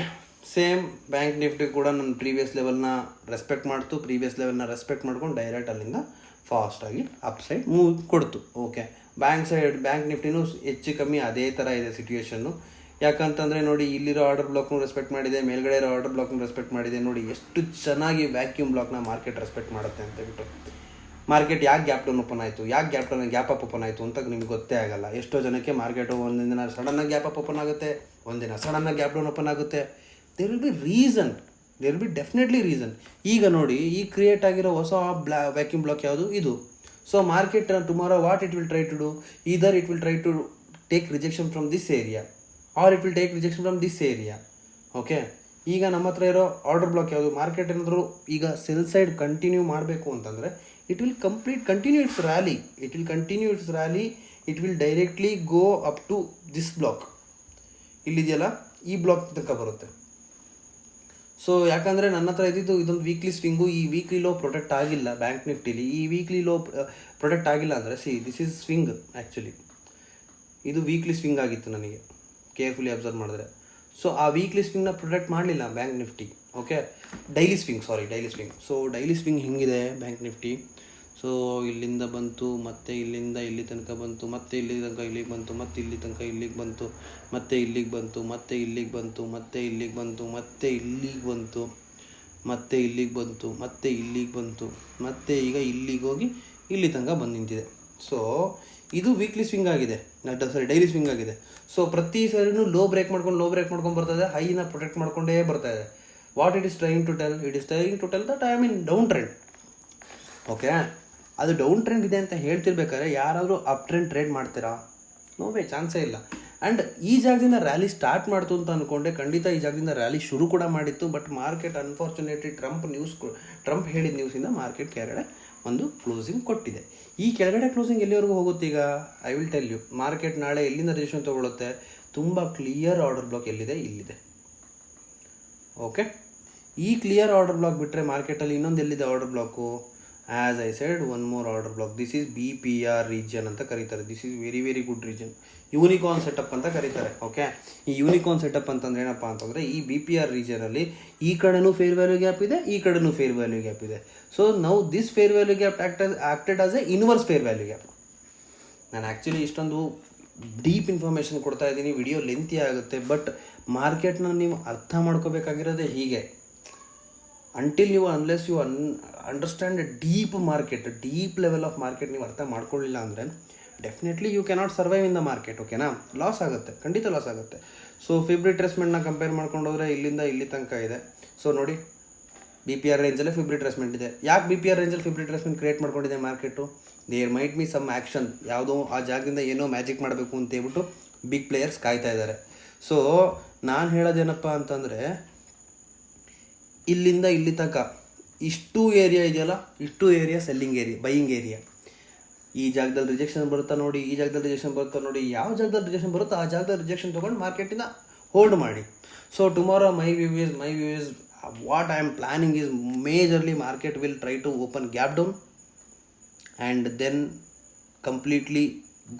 A: same bank Nifty ಕೂಡ ನನ್ನ previous ಲೆವೆಲ್ನ respect ಮಾಡ್ತು. Previous ಲೆವೆಲ್ನ respect ಮಾಡ್ಕೊಂಡು direct ಅಲ್ಲಿಂದ ಫಾಸ್ಟಾಗಿ up side move ಕೊಡ್ತು. Okay, bank ನಿಫ್ಟಿನೂ ಹೆಚ್ಚು ಕಮ್ಮಿ ಅದೇ ಥರ ಇದೆ ಸಿಚುವೇಶನ್ನು. ಯಾಕಂತಂದರೆ ನೋಡಿ, ಇಲ್ಲಿರೋ ಆರ್ಡರ್ ಬ್ಲಾಕ್ನು ರೆಸ್ಪೆಕ್ಟ್ ಮಾಡಿದೆ, ಮೇಲ್ಗಡೆ ಇರೋ ಆರ್ಡರ್ ಬ್ಲಾಕ್ನು ರೆಸ್ಪೆಕ್ಟ್ ಮಾಡಿದೆ. ನೋಡಿ ಎಷ್ಟು ಚೆನ್ನಾಗಿ ವ್ಯಾಕ್ಯೂಮ್ ಬ್ಲಾಕ್ನ ಮಾರ್ಕೆಟ್ ರೆಸ್ಪೆಕ್ಟ್ ಮಾಡುತ್ತೆ ಅಂತ ಹೇಳ್ಬಿಟ್ಟು. ಮಾರ್ಕೆಟ್ ಯಾಕೆ ಗ್ಯಾಪ್ ಡೌನ್ ಓಪನ್ ಆಯಿತು, ಯಾಕೆ ಗ್ಯಾಪ್ ಅಪ್ ಓಪನ್ ಆಯಿತು ಅಂತ ನಿಮ್ಗೆ ಗೊತ್ತೇ ಆಗಲ್ಲ. ಎಷ್ಟೋ ಜನಕ್ಕೆ ಮಾರ್ಕೆಟು ಒಂದಿನ ಸಡನ್ನಾಗಿ ಗ್ಯಾಪ್ ಅಪ್ ಓಪನ್ ಆಗುತ್ತೆ, ಒಂದಿನ ಸಡನ್ನಾಗಿ ಗ್ಯಾಪ್ ಡೌನ್ ಓಪನ್ ಆಗುತ್ತೆ. There will be reason, there will be definitely reason. ಈಗ ನೋಡಿ, ಈ ಕ್ರಿಯೇಟ್ ಆಗಿರೋ ಹೊಸ ವ್ಯಾಕ್ಯೂಮ್ ಬ್ಲಾಕ್ ಯಾವುದು, ಇದು. So market tomorrow what it will try to do, either it will try to take rejection from this area, or it will take rejection from this area. Okay, ಈಗ ನಮ್ಮ ಹತ್ರ ಇರೋ order block ಯಾವುದು, market ಏನಾದರೂ ಈಗ cell side continue ಮಾಡಬೇಕು ಅಂತಂದರೆ it will continue its rally. It will directly go up to this block. ಇಲ್ಲಿದೆಯಲ್ಲ, ಈ ಬ್ಲಾಕ್ ತನಕ ಬರುತ್ತೆ. ಸೊ ಯಾಕಂದರೆ ನನ್ನ ಹತ್ರ ಇದ್ದಿದ್ದು ಇದೊಂದು ವೀಕ್ಲಿ ಸ್ವಿಂಗು. ಈ ವೀಕ್ಲಿ ಲೋ ಪ್ರೊಟೆಕ್ಟ್ ಆಗಿಲ್ಲ ಬ್ಯಾಂಕ್ ನಿಫ್ಟಿಲಿ. ಈ ವೀಕ್ಲಿ ಲೋ ಪ್ರೊಟೆಕ್ಟ್ ಆಗಿಲ್ಲ ಅಂದರೆ ದಿಸ್ ಈಸ್ ಸ್ವಿಂಗ್. ಆ್ಯಕ್ಚುಲಿ ಇದು ವೀಕ್ಲಿ ಸ್ವಿಂಗ್ ಆಗಿತ್ತು ನನಗೆ, ಕೇರ್ಫುಲಿ ಅಬ್ಸರ್ವ್ ಮಾಡಿದ್ರೆ. ಸೊ ಆ ವೀಕ್ಲಿ ಸ್ವಿಂಗ್ನ ಪ್ರೊಟೆಕ್ಟ್ ಮಾಡಲಿಲ್ಲ bank Nifty. Okay, daily swing. So daily swing ಹೆಂಗಿದೆ ಬ್ಯಾಂಕ್ ನಿಫ್ಟಿ. ಸೊ ಇಲ್ಲಿಂದ ಬಂತು, ಮತ್ತೆ ಇಲ್ಲಿಂದ ಇಲ್ಲಿ ತನಕ ಬಂತು, ಮತ್ತೆ ಇಲ್ಲಿ ತನಕ ಇಲ್ಲಿಗೆ ಬಂತು, ಮತ್ತೆ ಇಲ್ಲಿ ತನಕ ಇಲ್ಲಿಗೆ ಬಂತು, ಮತ್ತೆ ಇಲ್ಲಿಗೆ ಬಂತು, ಮತ್ತೆ ಇಲ್ಲಿಗೆ ಬಂತು, ಮತ್ತೆ ಇಲ್ಲಿಗೆ ಬಂತು, ಮತ್ತೆ ಇಲ್ಲಿಗೆ ಬಂತು, ಮತ್ತೆ ಇಲ್ಲಿಗೆ ಬಂತು, ಮತ್ತೆ ಇಲ್ಲಿಗೆ ಬಂತು, ಮತ್ತೆ ಈಗ ಇಲ್ಲಿಗೆ ಹೋಗಿ ಇಲ್ಲಿ ತನಕ ಬಂದು ನಿಂತಿದೆ. ಸೊ ಇದು ವೀಕ್ಲಿ ಸ್ವಿಂಗ್ ಆಗಿದೆ, ಡೈಲಿ ಸ್ವಿಂಗ್ ಆಗಿದೆ. ಸೊ ಪ್ರತಿ ಸರಿನೂ ಲೋ ಬ್ರೇಕ್ ಮಾಡ್ಕೊಂಡು ಬರ್ತದೆ, ಹೈನ ಪ್ರೊಟೆಕ್ಟ್ ಮಾಡ್ಕೊಂಡೇ ಬರ್ತಾ ಇದೆ. What it is trying to tell, that I am in down trend. Okay, ಅದು ಡೌನ್ ಟ್ರೆಂಡ್ ಇದೆ ಅಂತ ಹೇಳ್ತಿರ್ಬೇಕಾದ್ರೆ ಯಾರಾದರೂ ಅಪ್ ಟ್ರೆಂಡ್ ಟ್ರೇಡ್ ಮಾಡ್ತೀರಾ? ನೋವೇ, ಚಾನ್ಸೇ ಇಲ್ಲ. ಆ್ಯಂಡ್ ಈ ಜಾಗದಿಂದ ರ್ಯಾಲಿ ಸ್ಟಾರ್ಟ್ ಮಾಡ್ತು ಅಂತ ಅಂದ್ಕೊಂಡೆ. ಖಂಡಿತ ಈ ಜಾಗದಿಂದ ರ್ಯಾಲಿ ಶುರು ಕೂಡ ಮಾಡಿತ್ತು. ಬಟ್ ಮಾರ್ಕೆಟ್ ಅನ್ಫಾರ್ಚುನೇಟ್ಲಿ ಟ್ರಂಪ್ ಹೇಳಿದ ನ್ಯೂಸಿಂದ ಮಾರ್ಕೆಟ್ ಕೆಳಗಡೆ ಒಂದು ಕ್ಲೋಸಿಂಗ್ ಕೊಟ್ಟಿದೆ. ಈ ಕೆಳಗಡೆ ಕ್ಲೋಸಿಂಗ್ ಎಲ್ಲಿವರೆಗೂ ಹೋಗುತ್ತೆ ಈಗ I will tell you. Market ನಾಳೆ ಎಲ್ಲಿಂದ ರಿಜೆಕ್ಷನ್ ತೊಗೊಳುತ್ತೆ, ತುಂಬ ಕ್ಲಿಯರ್ ಆರ್ಡರ್ ಬ್ಲಾಕ್ ಎಲ್ಲಿದೆ, ಇಲ್ಲಿದೆ. ಓಕೆ, ಈ ಕ್ಲಿಯರ್ ಆರ್ಡರ್ ಬ್ಲಾಕ್ ಬಿಟ್ಟರೆ ಮಾರ್ಕೆಟಲ್ಲಿ ಇನ್ನೊಂದು ಎಲ್ಲಿದೆ order block, as I said, one more order block. This is BPR region ಅಂತ ಕರೀತಾರೆ. This is very very good region. Unicorn setup ಅಂತ ಕರೀತಾರೆ. ಓಕೆ, ಈ ಯೂನಿಕಾರ್ನ್ ಸೆಟಪ್ ಅಂತಂದ್ರೆ ಏನಪ್ಪ ಅಂತಂದರೆ, ಈ BPR ರೀಜನಲ್ಲಿ ಈ ಕಡೆನೂ ಫೇರ್ ವ್ಯಾಲ್ಯೂ ಗ್ಯಾಪ್ ಇದೆ, ಈ ಕಡೆನೂ ಫೇರ್ ವ್ಯಾಲ್ಯೂ ಗ್ಯಾಪ್ ಇದೆ. So now this fair value gap acted as a inverse fair value gap. ನಾನು ಆ್ಯಕ್ಚುಲಿ ಇಷ್ಟೊಂದು ಡೀಪ್ ಇನ್ಫಾರ್ಮೇಷನ್ ಕೊಡ್ತಾ ಇದ್ದೀನಿ, ವಿಡಿಯೋ ಲೆಂತಿ ಆಗುತ್ತೆ. ಬಟ್ ಮಾರ್ಕೆಟ್ನ ನೀವು ಅರ್ಥ ಮಾಡ್ಕೋಬೇಕಾಗಿರೋದೇ ಹೀಗೆ. Unless you understand deep market, deep level of market ನೀವು ಅರ್ಥ ಮಾಡ್ಕೊಳ್ಳಿಲ್ಲ ಅಂದರೆ definitely you cannot survive in the market. ಓಕೆನಾ, ಲಾಸ್ ಆಗುತ್ತೆ, ಖಂಡಿತ ಲಾಸ್ ಆಗುತ್ತೆ. ಸೊ ಫಿಬ್ ರಿಟ್ರೇಸ್ಮೆಂಟ್ನ ಕಂಪೇರ್ ಮಾಡ್ಕೊಂಡು ಹೋದರೆ ಇಲ್ಲಿಂದ ಇಲ್ಲಿ ತನಕ ಇದೆ. ಸೊ ನೋಡಿ, BPR ರೇಂಜಲ್ಲೇ ಫಿಬ್ ರಿಟ್ರೇಸ್ಮೆಂಟ್ ಇದೆ. ಯಾಕೆ BPR ರೇಂಜಲ್ಲಿ ಫಿಬ್ ರಿಟ್ರೇಸ್ಮೆಂಟ್ ಕ್ರಿಯೇಟ್ ಮಾಡ್ಕೊಂಡಿದೆ market? There might be some action, ಯಾವುದೋ ಆ ಜಾಗದಿಂದ ಏನೋ ಮ್ಯಾಜಿಕ್ ಮಾಡಬೇಕು ಅಂತ ಹೇಳ್ಬಿಟ್ಟು ಬಿಗ್ ಪ್ಲೇಯರ್ಸ್ ಕಾಯ್ತಾ ಇದ್ದಾರೆ. ಸೊ ನಾನು ಹೇಳೋದೇನಪ್ಪ ಅಂತಂದರೆ, ಇಲ್ಲಿಂದ ಇಲ್ಲಿ ತನಕ ಇಷ್ಟು ಏರಿಯಾ ಇದೆಯಲ್ಲ, ಇಷ್ಟು area selling area, buying area. ಈ ಜಾಗದಲ್ಲಿ ರಿಜೆಕ್ಷನ್ ಬರುತ್ತಾ ನೋಡಿ, ಈ ಜಾಗದಲ್ಲಿ ರಿಜೆಕ್ಷನ್ ಬರುತ್ತಾ ನೋಡಿ. ಯಾವ ಜಾಗದಲ್ಲಿ ರಿಜೆಕ್ಷನ್ ಬರುತ್ತೋ ಆ ಜಾಗದಲ್ಲಿ ರಿಜೆಕ್ಷನ್ ತೊಗೊಂಡು ಮಾರ್ಕೆಟಿನ ಹೋಲ್ಡ್ ಮಾಡಿ. So tomorrow my view is what I am planning is majorly market will try to open gap down and then completely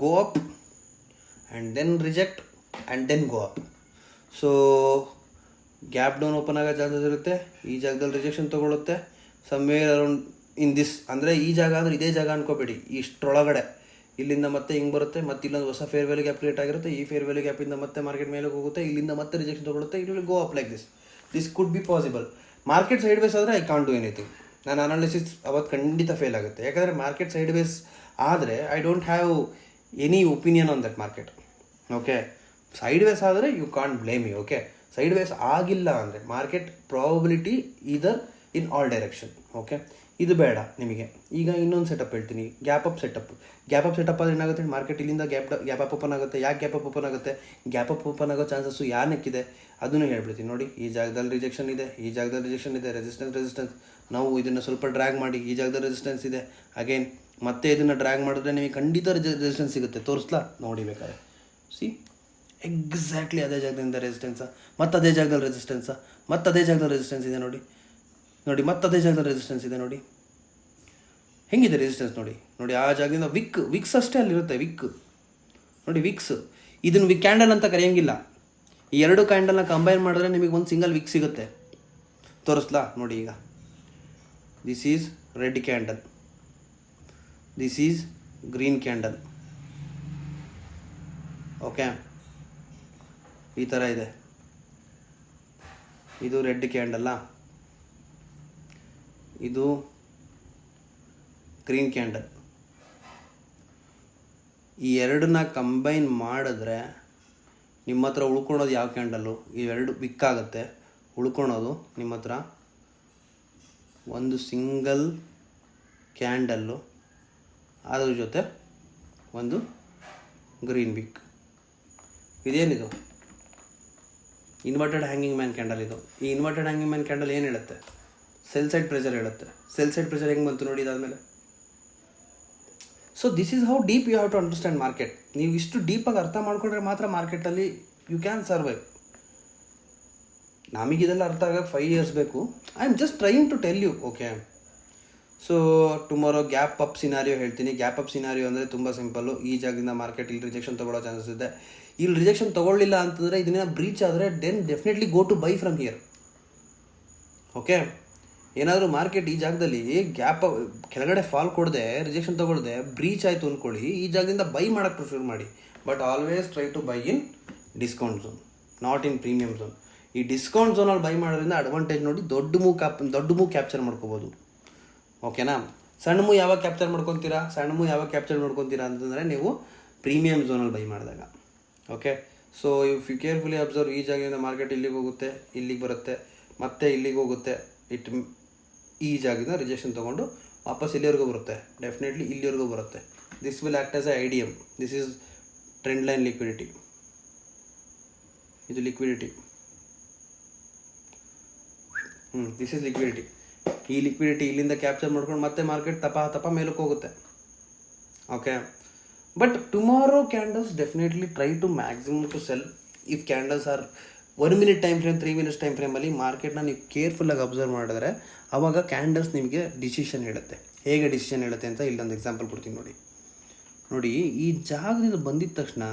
A: go up and then reject and then go up. So gap down open ಆಗೋ chances ಇರುತ್ತೆ, ಈ ಜಾಗದಲ್ಲಿ rejection ತೊಗೊಳುತ್ತೆ somewhere around in this. ಅಂದರೆ ಈ ಜಾಗ ಅಂದರೆ ಇದೇ ಜಾಗ ಅನ್ಕೋಬೇಡಿ, ಇಷ್ಟರೊಳಗಡೆ ಇಲ್ಲಿಂದ ಮತ್ತೆ ಹಿಂಗೆ ಬರುತ್ತೆ, ಮತ್ತೆ ಇಲ್ಲೊಂದು ಹೊಸ ಫೇರ್ ವ್ಯಾಲ್ಯೂ ಗ್ಯಾಪ್ ಕ್ರಿಯೇಟ್ ಆಗಿರುತ್ತೆ, ಈ ಫೇರ್ ವ್ಯಾಲ್ಯೂ ಗ್ಯಾಪಿಂದ ಮತ್ತೆ ಮಾರ್ಕೆಟ್ ಮೇಲೆ ಹೋಗುತ್ತೆ, ಇಲ್ಲಿಂದ ಮತ್ತೆ ರಿಜೆಕ್ಷನ್ ತೊಗೊಳುತ್ತೆ, it will go up like this could be possible. Market sideways ಆದರೆ ಐ ಕಾಂಟ್ ಡೂ ಎನಿಥಿಂಗ್. ನನ್ನ ಅನಾಲಿಸಿಸ್ ಅವತ್ತು ಖಂಡಿತ ಫೇಲ್ ಆಗುತ್ತೆ, ಯಾಕಂದರೆ ಮಾರ್ಕೆಟ್ ಸೈಡ್ ವೇಸ್ ಆದರೆ I don't have any opinion on that market. Okay, sideways ಆದರೆ you can't blame you. Okay, sideways ಆಗಿಲ್ಲ ಅಂದರೆ ಮಾರ್ಕೆಟ್ ಪ್ರಾಬಬಿಲಿಟಿ ಇದರ್ ಇನ್ ಆಲ್ ಡೈರೆಕ್ಷನ್. ಓಕೆ, ಇದು ಬೇಡ ನಿಮಗೆ. ಈಗ ಇನ್ನೊಂದು ಸೆಟಪ್ ಹೇಳ್ತೀನಿ, ಗ್ಯಾಪ್ ಅಪ್ ಸೆಟಪ್ ಆದರೆ ಏನಾಗುತ್ತೆ, ಮಾರ್ಕೆಟ್ ಇಲ್ಲಿಂದ ಗ್ಯಾಪ್ ಅಪ್ ಓಪನ್ ಆಗುತ್ತೆ. ಯಾಕೆ ಗ್ಯಾಪ್ ಅಪ್ ಓಪನ್ ಆಗುತ್ತೆ? ಗ್ಯಾಪ್ ಅಪ್ ಓಪನ್ ಆಗೋ ಚಾನ್ಸಸ್ಸು ಯಾನಕ್ಕಿದೆ ಅದನ್ನು ಹೇಳ್ಬಿಡ್ತೀನಿ ನೋಡಿ. ಈ ಜಾಗದಲ್ಲಿ ರಿಜೆಕ್ಷನ್ ಇದೆ, ಈ ಜಾಗದಲ್ಲಿ ರಿಜೆಕ್ಷನ್ ಇದೆ, ರೆಸಿಸ್ಟೆನ್ಸ್ ನಾವು ಇದನ್ನು ಸ್ವಲ್ಪ ಡ್ರ್ಯಾಗ್ ಮಾಡಿ, ಈ ಜಾಗದಲ್ಲಿ ರೆಸಿಸ್ಟೆನ್ಸ್ ಇದೆ, ಅಗೇನ್ ಮತ್ತೆ ಇದನ್ನು ಡ್ರ್ಯಾಗ್ ಮಾಡಿದ್ರೆ ನಿಮಗೆ ಖಂಡಿತ ರೆಸಿಸ್ಟೆನ್ಸ್ ಸಿಗುತ್ತೆ. ತೋರಿಸ್ಲಾ ನೋಡಿ ಬೇಕಾದ್ರೆ. ಸಿ ಎಕ್ಸಾಕ್ಟ್ಲಿ ಅದೇ ಜಾಗದಿಂದ ರೆಸಿಸ್ಟೆನ್ಸಾ, ಮತ್ತು ಅದೇ ಜಾಗದಲ್ಲಿ ರೆಸಿಸ್ಟೆನ್ಸಾ, ಮತ್ತು ಅದೇ ಜಾಗದಲ್ಲಿ ರೆಸಿಸ್ಟೆನ್ಸ್ ಇದೆ ನೋಡಿ, ಮತ್ತೆ ಅದೇ ಜಾಗದಲ್ಲಿ ರೆಸಿಸ್ಟೆನ್ಸ್ ಇದೆ ನೋಡಿ. ಹೆಂಗಿದೆ ರೆಸಿಸ್ಟೆನ್ಸ್ ನೋಡಿ ಆ ಜಾಗದಿಂದ ವಿಕ್ಸ್ ಅಷ್ಟೇ ಅಲ್ಲಿರುತ್ತೆ. ನೋಡಿ ವಿಕ್ಸ್, ಇದನ್ನು ಕ್ಯಾಂಡಲ್ ಅಂತ ಕರೆಯೋಂಗಿಲ್ಲ. ಈ ಎರಡು ಕ್ಯಾಂಡಲ್ನ ಕಂಬೈನ್ ಮಾಡಿದ್ರೆ ನಿಮಗೆ ಒಂದು ಸಿಂಗಲ್ ವಿಕ್ ಸಿಗುತ್ತೆ. ತೋರಿಸ್ಲಾ ನೋಡಿ. ಈಗ this is red candle, this is green candle. Okay, ಈ ಥರ ಇದೆ. ಇದು ರೆಡ್ ಕ್ಯಾಂಡಲ್ಲ, ಇದು ಗ್ರೀನ್ ಕ್ಯಾಂಡಲ್. ಈ ಎರಡನ್ನ ಕಂಬೈನ್ ಮಾಡಿದ್ರೆ ನಿಮ್ಮ ಹತ್ರ ಉಳ್ಕೊಳೋದು ಯಾವ ಕ್ಯಾಂಡಲ್ಲು? ಇವೆರಡು ವಿಕ್ ಆಗುತ್ತೆ. ಉಳ್ಕೊಳೋದು ನಿಮ್ಮ ಹತ್ರ ಒಂದು ಸಿಂಗಲ್ ಕ್ಯಾಂಡಲ್ಲು, ಅದ್ರ ಜೊತೆ ಒಂದು ಗ್ರೀನ್ ವಿಕ್. ಇದೇನಿದು? ಇನ್ವರ್ಟೆಡ್ ಹ್ಯಾಂಗಿಂಗ್ ಮ್ಯಾನ್ ಕ್ಯಾಂಡಲ್ ಇದು. ಈ ಇನ್ವರ್ಟೆಡ್ ಹ್ಯಾಂಗಿಂಗ್ ಮ್ಯಾನ್ ಕ್ಯಾಂಡಲ್ ಏನು ಹೇಳುತ್ತೆ? ಸೆಲ್ ಸೈಡ್ ಪ್ರೆಷರ್ ಹೇಳುತ್ತೆ. ಸೆಲ್ ಸೈಡ್ ಪ್ರೆಷರ್ ಹೆಂಗೆ ಬಂತು ನೋಡಿ ಇದಾದಮೇಲೆ. So this is how deep you have to understand market. ನೀವು ಇಷ್ಟು ಡೀಪಾಗಿ ಅರ್ಥ ಮಾಡ್ಕೊಂಡ್ರೆ ಮಾತ್ರ ಮಾರ್ಕೆಟಲ್ಲಿ ಯು ಕ್ಯಾನ್ ಸರ್ವೈವ್. ನಮಗಿದೆಲ್ಲ ಅರ್ಥ ಆಗೋಕ್ಕೆ 5 years ಬೇಕು. I am just trying to tell you. Okay, so tomorrow gap up scenario ಹೇಳ್ತೀನಿ. ಗ್ಯಾಪ್ ಅಪ್ ಸಿನಾರಿಯೋ ಅಂದರೆ ತುಂಬ ಸಿಂಪಲ್ಲು. ಈ ಜಾಗದಿಂದ ಮಾರ್ಕೆಟ್ ಇಲ್ಲಿ ರಿಜೆಕ್ಷನ್ ತೊಗೊಳ್ಳೋ ಚಾನ್ಸಸ್ ಇದೆ. ಇಲ್ಲಿ ರಿಜೆಕ್ಷನ್ ತೊಗೊಳ್ಳಿಲ್ಲ ಅಂತಂದರೆ ಇದನ್ನ ಬ್ರೀಚ್ ಆದರೆ then definitely go to buy from here. Okay, ಏನಾದರೂ ಮಾರ್ಕೆಟ್ ಈ ಜಾಗದಲ್ಲಿ ಗ್ಯಾಪ್ ಕೆಳಗಡೆ ಫಾಲ್ ಕೊಡದೆ ರಿಜೆಕ್ಷನ್ ತೊಗೊಳ್ದೆ ಬ್ರೀಚ್ ಆಯಿತು ಅಂದ್ಕೊಳ್ಳಿ, ಈ ಜಾಗದಿಂದ ಬೈ ಮಾಡೋಕ್ಕೆ ಶುರು ಮಾಡಿ. But always try to buy in discount zone, not in premium zone. ಈ ಡಿಸ್ಕೌಂಟ್ ಝೋನಲ್ಲಿ ಬೈ ಮಾಡೋದ್ರಿಂದ ಅಡ್ವಾಂಟೇಜ್ ನೋಡಿ, ದೊಡ್ಡ ಮೂವ್ ಕ್ಯಾಪ್ಚರ್ ಮಾಡ್ಕೋಬೋದು. ಓಕೆನಾ? ಸಣ್ಣ ಮೂವ್ ಯಾವಾಗ ಕ್ಯಾಪ್ಚರ್ ಮಾಡ್ಕೊತೀರಾ ಅಂತಂದರೆ ನೀವು ಪ್ರೀಮಿಯಮ್ ಝೋನಲ್ಲಿ ಬೈ ಮಾಡಿದಾಗ. Okay, so if you carefully observe, ಈ ಜಾಗದಿಂದ ಮಾರ್ಕೆಟ್ ಇಲ್ಲಿಗೆ ಹೋಗುತ್ತೆ, ಇಲ್ಲಿಗೆ ಬರುತ್ತೆ, ಮತ್ತೆ ಇಲ್ಲಿಗೆ ಹೋಗುತ್ತೆ. ಈ ಜಾಗದಿಂದ ರಿಜೆಕ್ಷನ್ ತೊಗೊಂಡು ವಾಪಸ್ ಇಲ್ಲಿವರೆಗೂ ಬರುತ್ತೆ, ಡೆಫಿನೆಟ್ಲಿ ಇಲ್ಲಿವರೆಗೂ ಬರುತ್ತೆ. This will act as a idiom. This is trend line liquidity. ಇದು ಲಿಕ್ವಿಡಿಟಿ. This is liquidity. ಈ ಲಿಕ್ವಿಡಿಟಿ ಇಲ್ಲಿಂದ ಕ್ಯಾಪ್ಚರ್ ಮಾಡ್ಕೊಂಡು ಮತ್ತೆ ಮಾರ್ಕೆಟ್ ತಪ ಮೇಲಕ್ಕೆ ಹೋಗುತ್ತೆ. Okay, but tomorrow candles definitely try to maximum to sell. If candles are 1 minute time frame, 3 minutes time ಫ್ರೇಮಲ್ಲಿ ಮಾರ್ಕೆಟ್ನ ನೀವು ಕೇರ್ಫುಲ್ಲಾಗಿ ಅಬ್ಸರ್ವ್ ಮಾಡಿದ್ರೆ ಆವಾಗ ಕ್ಯಾಂಡಲ್ಸ್ ನಿಮಗೆ ಡಿಸಿಷನ್ ಹೇಳುತ್ತೆ. ಹೇಗೆ ಡಿಸಿಷನ್ ಹೇಳುತ್ತೆ ಅಂತ ಇಲ್ಲೊಂದು ಎಕ್ಸಾಂಪಲ್ ಕೊಡ್ತೀನಿ ನೋಡಿ. ಈ ಜಾಗದಿಂದ ಬಂದಿದ್ದ ತಕ್ಷಣ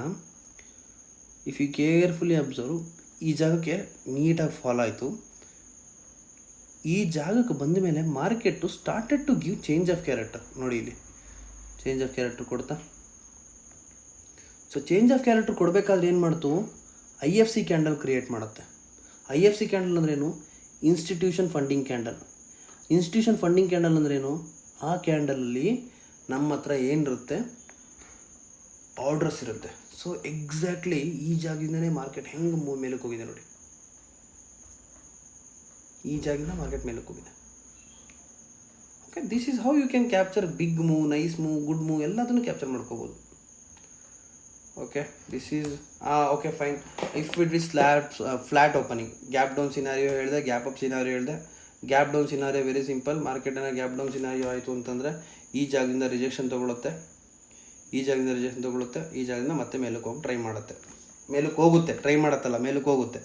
A: ಇಫ್ ಯು ಕೇರ್ಫುಲಿ ಅಬ್ಸರ್ವ್, ಈ ಜಾಗಕ್ಕೆ ನೀಟಾಗಿ ಫಾಲೋ ಆಯಿತು. ಈ ಜಾಗಕ್ಕೆ ಬಂದ ಮೇಲೆ market started to give change of character. ನೋಡಿ ಇಲ್ಲಿ ಚೇಂಜ್ ಆಫ್ ಕ್ಯಾರೆಕ್ಟರ್ ಕೊಡ್ತಾ. ಸೊ ಚೇಂಜ್ ಆಫ್ ಕ್ಯಾರೆಕ್ಟರ್ ಕೊಡಬೇಕಾದ್ರೆ ಏನು ಮಾಡ್ತು? IFC ಕ್ಯಾಂಡಲ್ ಕ್ರಿಯೇಟ್ ಮಾಡುತ್ತೆ. IFC ಕ್ಯಾಂಡಲ್ ಅಂದ್ರೇನು? Institution funding candle. Institution funding candle ಅಂದ್ರೇನು? ಆ ಕ್ಯಾಂಡಲಲ್ಲಿ ನಮ್ಮ ಹತ್ರ ಏನಿರುತ್ತೆ? ಆರ್ಡರ್ಸ್ ಇರುತ್ತೆ. ಸೊ ಎಕ್ಸಾಕ್ಟ್ಲಿ ಈ ಜಾಗದಿಂದನೇ ಮಾರ್ಕೆಟ್ ಹೆಂಗೆ ಮೇಲಕ್ಕೆ ಹೋಗಿದೆ ನೋಡಿ. ಈ ಜಾಗದಿಂದ ಮಾರ್ಕೆಟ್ ಮೇಲಕ್ಕೆ ಹೋಗಿದೆ. Okay, this is how you can capture big move, nice move, good move ಎಲ್ಲದನ್ನು ಕ್ಯಾಪ್ಚರ್ ಮಾಡ್ಕೋಬೋದು. Okay, this is okay fine. If it is flat opening, gap down scenario ಹೇಳಿದೆ, ಗ್ಯಾಪ್ ಅಪ್ ಸಿನಾರಿಯೋ ಹೇಳಿದೆ. Gap down scenario very simple. ಮಾರ್ಕೆಟನ್ನು gap down scenario ಆಯಿತು ಅಂತಂದರೆ ಈ ಜಾಗದಿಂದ rejection ತೊಗೊಳುತ್ತೆ, ಈ ಜಾಗದಿಂದ ರಿಜೆಕ್ಷನ್ ತೊಗೊಳುತ್ತೆ, ಈ ಜಾಗದಿಂದ ಮತ್ತೆ ಮೇಲಕ್ಕೆ ಹೋಗಿ ಟ್ರೈ ಮಾಡುತ್ತೆ, ಮೇಲಕ್ಕೆ ಹೋಗುತ್ತೆ, ಟ್ರೈ ಮಾಡುತ್ತಲ್ಲ ಮೇಲಕ್ಕೆ ಹೋಗುತ್ತೆ.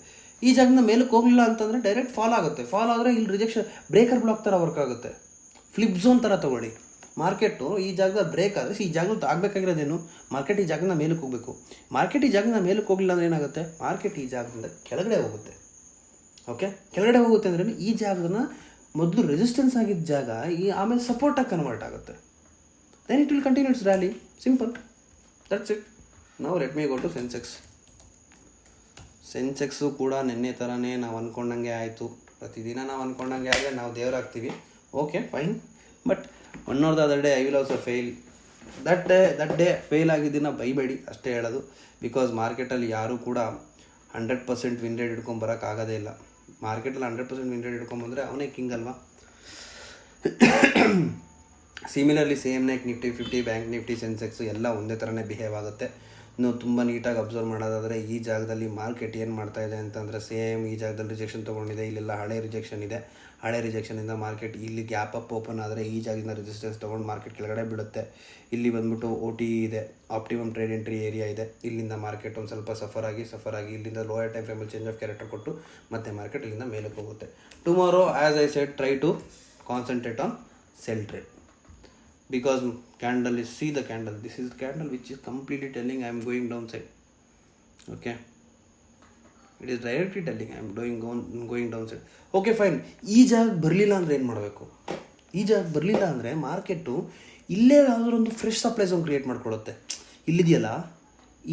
A: ಈ ಜಾಗದಿಂದ ಮೇಲಕ್ಕೆ ಹೋಗಲಿಲ್ಲ ಅಂತಂದರೆ ಡೈರೆಕ್ಟ್ ಫಾಲ್ ಆಗುತ್ತೆ. ಫಾಲ್ ಆದರೆ ಇಲ್ಲಿ ರಿಜೆಕ್ಷನ್ ಬ್ರೇಕರ್ ಬ್ಲಾಕ್ ಥರ ವರ್ಕ್ ಆಗುತ್ತೆ. ಫ್ಲಿಪ್ ಝೋನ್ ಥರ ತೊಗೊಳ್ಳಿ. ಮಾರ್ಕೆಟು ಈ ಜಾಗದಲ್ಲಿ ಬ್ರೇಕ್ ಆದರೆ ಈ ಜಾಗದಲ್ಲಿ ಆಗಬೇಕಾಗಿರೋದೇನು, ಮಾರ್ಕೆಟ್ ಈ ಜಾಗದಿಂದ ಮೇಲಕ್ಕೆ ಹೋಗಬೇಕು. ಮಾರ್ಕೆಟ್ ಈ ಜಾಗದಿಂದ ಮೇಲಕ್ಕೆ ಹೋಗಲಿಲ್ಲ ಅಂದರೆ ಏನಾಗುತ್ತೆ, ಮಾರ್ಕೆಟ್ ಈ ಜಾಗದಿಂದ ಕೆಳಗಡೆ ಹೋಗುತ್ತೆ. ಓಕೆ, ಕೆಳಗಡೆ ಹೋಗುತ್ತೆ ಅಂದರೆ ಈ ಜಾಗನ ಮೊದಲು ರೆಸಿಸ್ಟೆನ್ಸ್ ಆಗಿದ್ದ ಜಾಗ ಆಮೇಲೆ ಸಪೋರ್ಟಾಗಿ ಕನ್ವರ್ಟ್ ಆಗುತ್ತೆ. Then it will continue its rally. Simple, that's it. ನಾವು let me go to Sensex. Sensex ಕೂಡ ನಿನ್ನೆ ಥರನೇ ನಾವು ಅಂದ್ಕೊಂಡಂಗೆ ಆಯಿತು. ಪ್ರತಿದಿನ ನಾವು ಅಂದ್ಕೊಂಡಂಗೆ ಆದರೆ ನಾವು ದೇವರಾಗ್ತೀವಿ. Okay fine, but one or the other day I will also fail. That day fail ಆಗಿದ್ದನ್ನು ಬೈಬೇಡಿ ಅಷ್ಟೇ ಹೇಳೋದು. ಬಿಕಾಸ್ ಮಾರ್ಕೆಟಲ್ಲಿ ಯಾರೂ ಕೂಡ 100% ವಿನ್ ರೇಟ್ ಹಿಡ್ಕೊಂಬರೋಕ್ಕಾಗೋದೇ ಇಲ್ಲ. ಮಾರ್ಕೆಟಲ್ಲಿ 100% ವಿನ್ ರೇಟ್ ಹಿಡ್ಕೊಂಬಂದರೆ ಅವನೇ ಕಿಂಗ್ ಅಲ್ವಾ. Similarly same like Nifty 50, bank Nifty, Sensex ಎಲ್ಲ ಒಂದೇ ಥರನೇ ಬಿಹೇವ್ ಆಗುತ್ತೆ. ನೀವು ತುಂಬ ನೀಟಾಗಿ ಅಬ್ಸರ್ವ್ ಮಾಡೋದಾದರೆ ಈ ಜಾಗದಲ್ಲಿ ಮಾರ್ಕೆಟ್ ಏನು ಮಾಡ್ತಾಯಿದೆ ಅಂತಂದರೆ ಸೇಮ್ ಈ ಜಾಗದಲ್ಲಿ ರಿಜೆಕ್ಷನ್ ತೊಗೊಂಡಿದೆ. ಇಲ್ಲೆಲ್ಲ ಹಳೆ ರಿಜೆಕ್ಷನ್ ಇದೆ. ಹಳೆ ರಿಜೆಕ್ಷನಿಂದ ಮಾರ್ಕೆಟ್ ಇಲ್ಲಿ ಗ್ಯಾಪ್ ಅಪ್ ಓಪನ್ ಆದರೆ ಈ ಜಾಗದಿಂದ ರೆಸಿಸ್ಟೆನ್ಸ್ ತೊಗೊಂಡು ಮಾರ್ಕೆಟ್ ಕೆಳಗಡೆ ಬಿಡುತ್ತೆ. ಇಲ್ಲಿ ಬಂದ್ಬಿಟ್ಟು OTE ಇದೆ, ಆಪ್ಟಿಮಮ್ ಟ್ರೇಡ್ ಎಂಟ್ರಿ ಏರಿಯಾ ಇದೆ. ಇಲ್ಲಿಂದ ಮಾರ್ಕೆಟ್ ಒಂದು ಸ್ವಲ್ಪ ಸಫರ್ ಆಗಿ ಇಲ್ಲಿಂದ ಲೋಯರ್ ಟೈಮ್ ಫ್ರೇಮಲ್ಲಿ ಚೇಂಜ್ ಆಫ್ ಕ್ಯಾರೆಕ್ಟರ್ ಕೊಟ್ಟು ಮತ್ತೆ ಮಾರ್ಕೆಟ್ ಇಲ್ಲಿಂದ ಮೇಲಕ್ಕೆ ಹೋಗುತ್ತೆ. Tomorrow as I said, try to concentrate on sell trade. Because candle is, see the candle, this is the candle which is completely telling I am going downside. Okay, it is directly telling I am going downside. Okay fine, ಈ ಜಾಗ ಬರಲಿಲ್ಲ ಅಂದರೆ ಏನು ಮಾಡಬೇಕು? ಈ ಜಾಗ ಬರಲಿಲ್ಲ ಅಂದರೆ ಮಾರ್ಕೆಟು ಇಲ್ಲೇ ಯಾವುದಾದ್ರು ಒಂದು ಫ್ರೆಶ್ ಸಪ್ಲೈ ಝೋನ್ ಕ್ರಿಯೇಟ್ ಮಾಡ್ಕೊಳ್ಳುತ್ತೆ. ಇಲ್ಲಿದೆಯಲ್ಲ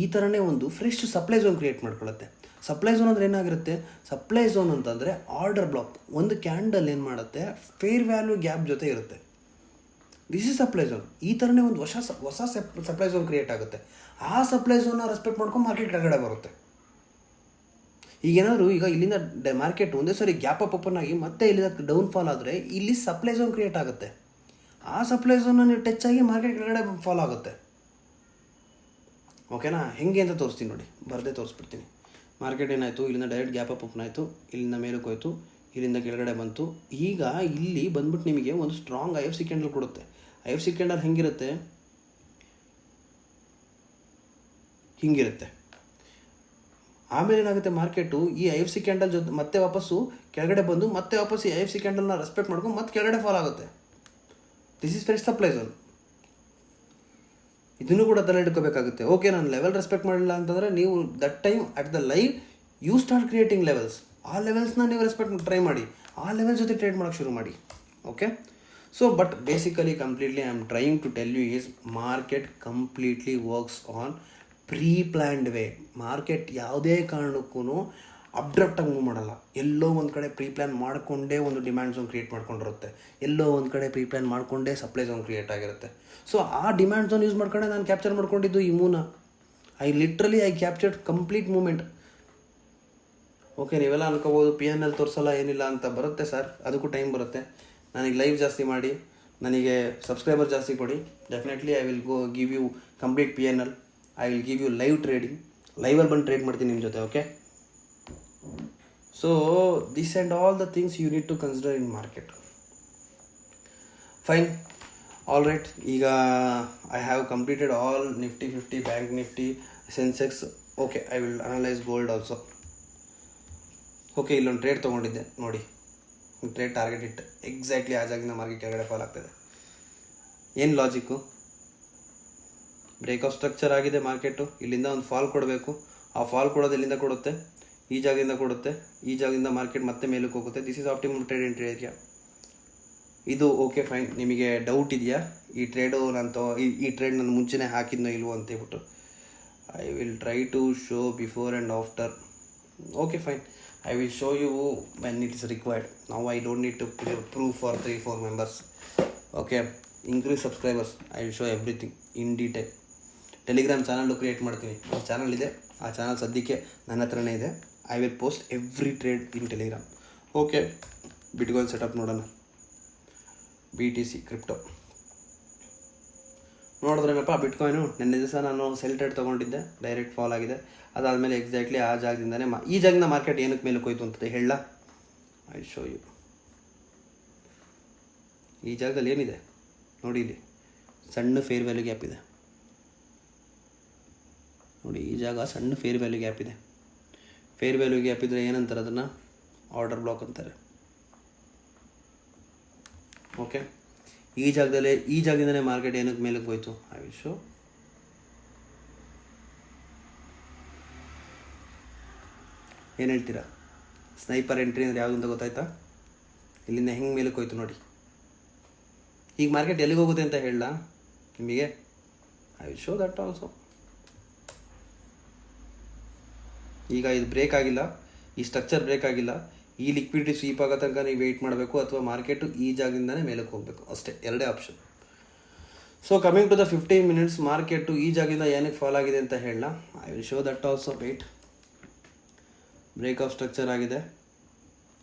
A: ಈ ಥರನೇ ಒಂದು ಫ್ರೆಶ್ ಸಪ್ಲೈ ಝೋನ್ ಕ್ರಿಯೇಟ್ ಮಾಡ್ಕೊಳ್ಳುತ್ತೆ. ಸಪ್ಲೈ ಝೋನ್ ಅಂದರೆ ಏನಾಗಿರುತ್ತೆ, ಸಪ್ಲೈ ಝೋನ್ ಅಂತಂದರೆ ಆರ್ಡರ್ ಬ್ಲಾಕ್. ಒಂದು ಕ್ಯಾಂಡಲ್ ಏನು ಮಾಡುತ್ತೆ, ಫೇರ್ ವ್ಯಾಲ್ಯೂ ಗ್ಯಾಪ್ ಜೊತೆ ಇರುತ್ತೆ. This is supply zone. ಈ ಥರನೇ ಒಂದು ಹೊಸ ಸಪ್ಲೈ ಝೋನ್ ಕ್ರಿಯೇಟ್ ಆಗುತ್ತೆ. ಆ ಸಪ್ಲೈ ಝೋನ್ನ ರೆಸ್ಪೆಕ್ಟ್ ಮಾಡ್ಕೊಂಡು ಮಾರ್ಕೆಟ್ ಕೆಳಗಡೆ ಬರುತ್ತೆ. ಈಗೇನಾದರೂ ಈಗ ಇಲ್ಲಿಂದ ಮಾರ್ಕೆಟ್ ಒಂದೇ ಸರಿ ಗ್ಯಾಪ್ ಅಪ್ ಓಪನ್ ಆಗಿ ಮತ್ತೆ ಇಲ್ಲಿಂದ ಡೌನ್ ಫಾಲ್ ಆದರೆ ಇಲ್ಲಿ ಸಪ್ಲೈ ಝೋನ್ ಕ್ರಿಯೇಟ್ ಆಗುತ್ತೆ. ಆ ಸಪ್ಲೈ ಝೋನ್ನ ನೀವು ಟಚ್ ಆಗಿ ಮಾರ್ಕೆಟ್ ಕೆಳಗಡೆ ಫಾಲ್ ಆಗುತ್ತೆ. ಓಕೆನಾ? ಹೆಂಗೆ ಅಂತ ತೋರಿಸ್ತೀನಿ ನೋಡಿ, ಬರದೇ ತೋರಿಸ್ಬಿಡ್ತೀನಿ. ಮಾರ್ಕೆಟ್ ಏನಾಯಿತು, ಇಲ್ಲಿಂದ ಡೈರೆಕ್ಟ್ ಗ್ಯಾಪ್ ಅಪ್ ಓಪನ್ ಆಯಿತು, ಇಲ್ಲಿಂದ ಮೇಲಕ್ಕೆ ಹೋಯಿತು, ಇಲ್ಲಿಂದ ಕೆಳಗಡೆ ಬಂತು. ಈಗ ಇಲ್ಲಿ ಬಂದ್ಬಿಟ್ಟು ನಿಮಗೆ ಒಂದು ಸ್ಟ್ರಾಂಗ್ IFC ಕ್ಯಾಂಡಲ್ ಕೊಡುತ್ತೆ. IFC ಕ್ಯಾಂಡಲ್ ಹೆಂಗಿರುತ್ತೆ, ಹಿಂಗಿರುತ್ತೆ. ಆಮೇಲೆ ಏನಾಗುತ್ತೆ, ಮಾರ್ಕೆಟು ಈ IFC ಕ್ಯಾಂಡಲ್ ಜೊತೆ ಮತ್ತೆ ವಾಪಸ್ಸು ಕೆಳಗಡೆ ಬಂದು ಮತ್ತೆ ವಾಪಸ್ ಈ IFC ಕ್ಯಾಂಡಲ್ನ ರೆಸ್ಪೆಕ್ಟ್ ಮಾಡ್ಕೊಂಡು ಮತ್ತೆ ಕೆಳಗಡೆ ಫಾಲ್ ಆಗುತ್ತೆ. This is fresh supply zone. ಇದನ್ನು ಕೂಡ ತಲೆ ಹಿಡ್ಕೋಬೇಕಾಗುತ್ತೆ. ಓಕೆ, ನಾನು ಲೆವೆಲ್ ರೆಸ್ಪೆಕ್ಟ್ ಮಾಡಲಿಲ್ಲ ಅಂತಂದರೆ ನೀವು that time at the live you start creating levels. ಆ ಲೆವೆಲ್ಸ್ನ ನೀವು ರೆಸ್ಪೆಕ್ಟ್ ಟ್ರೈ ಮಾಡಿ, ಆ ಲೆವೆಲ್ ಜೊತೆ ಟ್ರೇಡ್ ಮಾಡೋಕ್ಕೆ ಶುರು ಮಾಡಿ. Okay, so but basically completely I am trying to tell you is market completely works on pre planned way. Market ಯಾವುದೇ ಕಾರಣಕ್ಕೂ ಅಬ್ರಪ್ಟಾಗಿ ಮೂವ್ ಮಾಡಲ್ಲ. ಎಲ್ಲೋ ಒಂದು ಕಡೆ ಪ್ರೀ ಪ್ಲ್ಯಾನ್ ಮಾಡಿಕೊಂಡೇ ಒಂದು ಡಿಮ್ಯಾಂಡ್ ಝೋನ್ ಕ್ರಿಯೇಟ್ ಮಾಡ್ಕೊಂಡಿರುತ್ತೆ. ಎಲ್ಲೋ ಒಂದು ಕಡೆ ಪ್ರೀ ಪ್ಲ್ಯಾನ್ ಮಾಡಿಕೊಂಡೇ ಸಪ್ಲೈ ಝೋನ್ ಕ್ರಿಯೇಟ್ ಆಗಿರುತ್ತೆ. ಸೊ ಆ ಡಿಮ್ಯಾಂಡ್ ಝೋನ್ ಯೂಸ್ ಮಾಡ್ಕೊಂಡೆ ನಾನು ಕ್ಯಾಪ್ಚರ್ ಮಾಡ್ಕೊಂಡಿದ್ದು ಈ ಮೂವ್ನ. I captured complete movement. Okay, ನೀವೆಲ್ಲ ಅನ್ಕೋಬೋದು PNL ತೋರಿಸಲ್ಲ ಏನಿಲ್ಲ ಅಂತ. ಬರುತ್ತೆ ಸರ್, ಅದಕ್ಕೂ ಟೈಮ್ ಬರುತ್ತೆ. ನನಗೆ ಲೈವ್ ಜಾಸ್ತಿ ಮಾಡಿ, ನನಗೆ ಸಬ್ಸ್ಕ್ರೈಬರ್ ಜಾಸ್ತಿ ಕೊಡಿ. Definitely I will give you complete PNL. I will give you live trading. ಲೈವಲ್ಲಿ ಬಂದು ಟ್ರೇಡ್ ಮಾಡ್ತೀನಿ ನಿಮ್ಮ ಜೊತೆ. Okay, so this and all the things you need to consider in market. Fine, all right. ಈಗ I have completed all Nifty 50, bank Nifty, Sensex. Okay, I will analyse gold also. Okay, ಇಲ್ಲೊಂದು trade ತೊಗೊಂಡಿದ್ದೆ ನೋಡಿ. Trade target ಇಟ್ಟು exactly ಆ ಜಾಗದಿಂದ market ಕೆಳಗಡೆ fall ಆಗ್ತದೆ. ಏನು ಲಾಜಿಕ್ಕು? ಬ್ರೇಕ್ ಆಫ್ ಸ್ಟ್ರಕ್ಚರ್ ಆಗಿದೆ ಮಾರ್ಕೆಟು. ಇಲ್ಲಿಂದ ಒಂದು ಫಾಲ್ ಕೊಡಬೇಕು. ಆ ಫಾಲ್ ಕೊಡೋದು ಎಲ್ಲಿಂದ ಕೊಡುತ್ತೆ, ಈ ಜಾಗದಿಂದ ಕೊಡುತ್ತೆ. ಈ ಜಾಗದಿಂದ ಮಾರ್ಕೆಟ್ ಮತ್ತೆ ಮೇಲಕ್ಕೆ ಹೋಗುತ್ತೆ. This is optimum trade entry area. ಇದು ಓಕೆ ಫೈನ್. ನಿಮಗೆ ಡೌಟ್ ಇದೆಯಾ ಈ ಟ್ರೇಡು ಈ ಟ್ರೇಡ್ ನಾನು ಮುಂಚೆನೇ ಹಾಕಿದ್ನೋ ಇಲ್ವೋ ಅಂತೇಳ್ಬಿಟ್ಟು? I will try to show before and after. Okay fine, I will show you when it is required. Now I don't need to prove for 3-4 members. Okay, increase subscribers. I will show everything in detail. Telegram channel create ಮಾಡ್ತೀನಿ. Channel ಇದೆ, ಆ channel ಸದ್ಯಕ್ಕೆ ನನ್ನ ಹತ್ರನೇ ಇದೆ. I will post every trade in Telegram. Okay, bitcoin setup ನೋಡೋಣ. BTC crypto ನೋಡಿದ್ರೇನಪ್ಪ, bitcoin ನಿನ್ನೆ ದಿವಸ ನಾನು ಸೆಲ್ ಟ್ರೇಡ್ ತೊಗೊಂಡಿದ್ದೆ, ಡೈರೆಕ್ಟ್ ಫಾಲ್ ಆಗಿದೆ. ಅದಾದಮೇಲೆ ಎಕ್ಸಾಕ್ಟ್ಲಿ ಆ ಜಾಗದಿಂದನೇ ಈ ಜಾಗದಿಂದ ಮಾರ್ಕೆಟ್ ಏನಕ್ಕೆ ಮೇಲಕ್ಕೆ ಹೋಯ್ತು ಅಂತದೆ ಹೇಳ. I show you. ಈ ಜಾಗದಲ್ಲಿ ಏನಿದೆ ನೋಡಿ, ಇಲ್ಲಿ ಸಣ್ಣ ಫೇರ್ ವ್ಯಾಲ್ಯೂ ಗ್ಯಾಪ್ ಇದೆ. ನೋಡಿ ಈ ಜಾಗ ಸಣ್ಣ ಫೇರ್ ವ್ಯಾಲ್ಯೂ ಗ್ಯಾಪ್ ಇದೆ. ಫೇರ್ ವ್ಯಾಲ್ಯೂ ಗ್ಯಾಪ್ ಇದ್ದರೆ ಏನಂತಾರೆ ಅದನ್ನು? ಆರ್ಡರ್ ಬ್ಲಾಕ್ ಅಂತಾರೆ. ಓಕೆ, ಈ ಜಾಗದಿಂದಲೇ ಮಾರ್ಕೆಟ್ ಏನಕ್ಕೆ ಮೇಲಕ್ಕೆ ಹೋಯ್ತು? I will show. ಏನು ಹೇಳ್ತೀರಾ? ಸ್ನೈಪರ್ ಎಂಟ್ರಿ ಅಂದರೆ ಯಾವುದು ಅಂತ ಗೊತ್ತಾಯ್ತಾ? ಇಲ್ಲಿಂದ ಹೆಂಗೆ ಮೇಲಕ್ಕೆ ಹೋಯ್ತು ನೋಡಿ. ಈಗ ಮಾರ್ಕೆಟ್ ಎಲ್ಲಿಗೆ ಹೋಗುತ್ತೆ ಅಂತ ಹೇಳಲ್ಲ ನಿಮಗೆ? I will show that also. ಈಗ ಇದು ಬ್ರೇಕ್ ಆಗಿಲ್ಲ, ಈ ಸ್ಟ್ರಕ್ಚರ್ ಬ್ರೇಕ್ ಆಗಿಲ್ಲ, ಈ ಲಿಕ್ವಿಡಿಟಿ ಸ್ವೀಪ್ ಆಗೋ ತನಕ ನೀವು ವೆಯ್ಟ್ ಮಾಡಬೇಕು, ಅಥವಾ ಮಾರ್ಕೆಟು ಈ ಜಾಗದಿಂದನೇ ಮೇಲಕ್ಕೆ ಹೋಗಬೇಕು, ಅಷ್ಟೇ, ಎರಡೇ option. So coming to the 15 minutes, market ಈ ಜಾಗದಿಂದ ಏನಕ್ಕೆ ಫಾಲ್ ಆಗಿದೆ ಅಂತ ಹೇಳಲ್ಲ. I will show that also. Wait. Break of structure ಆಗಿದೆ,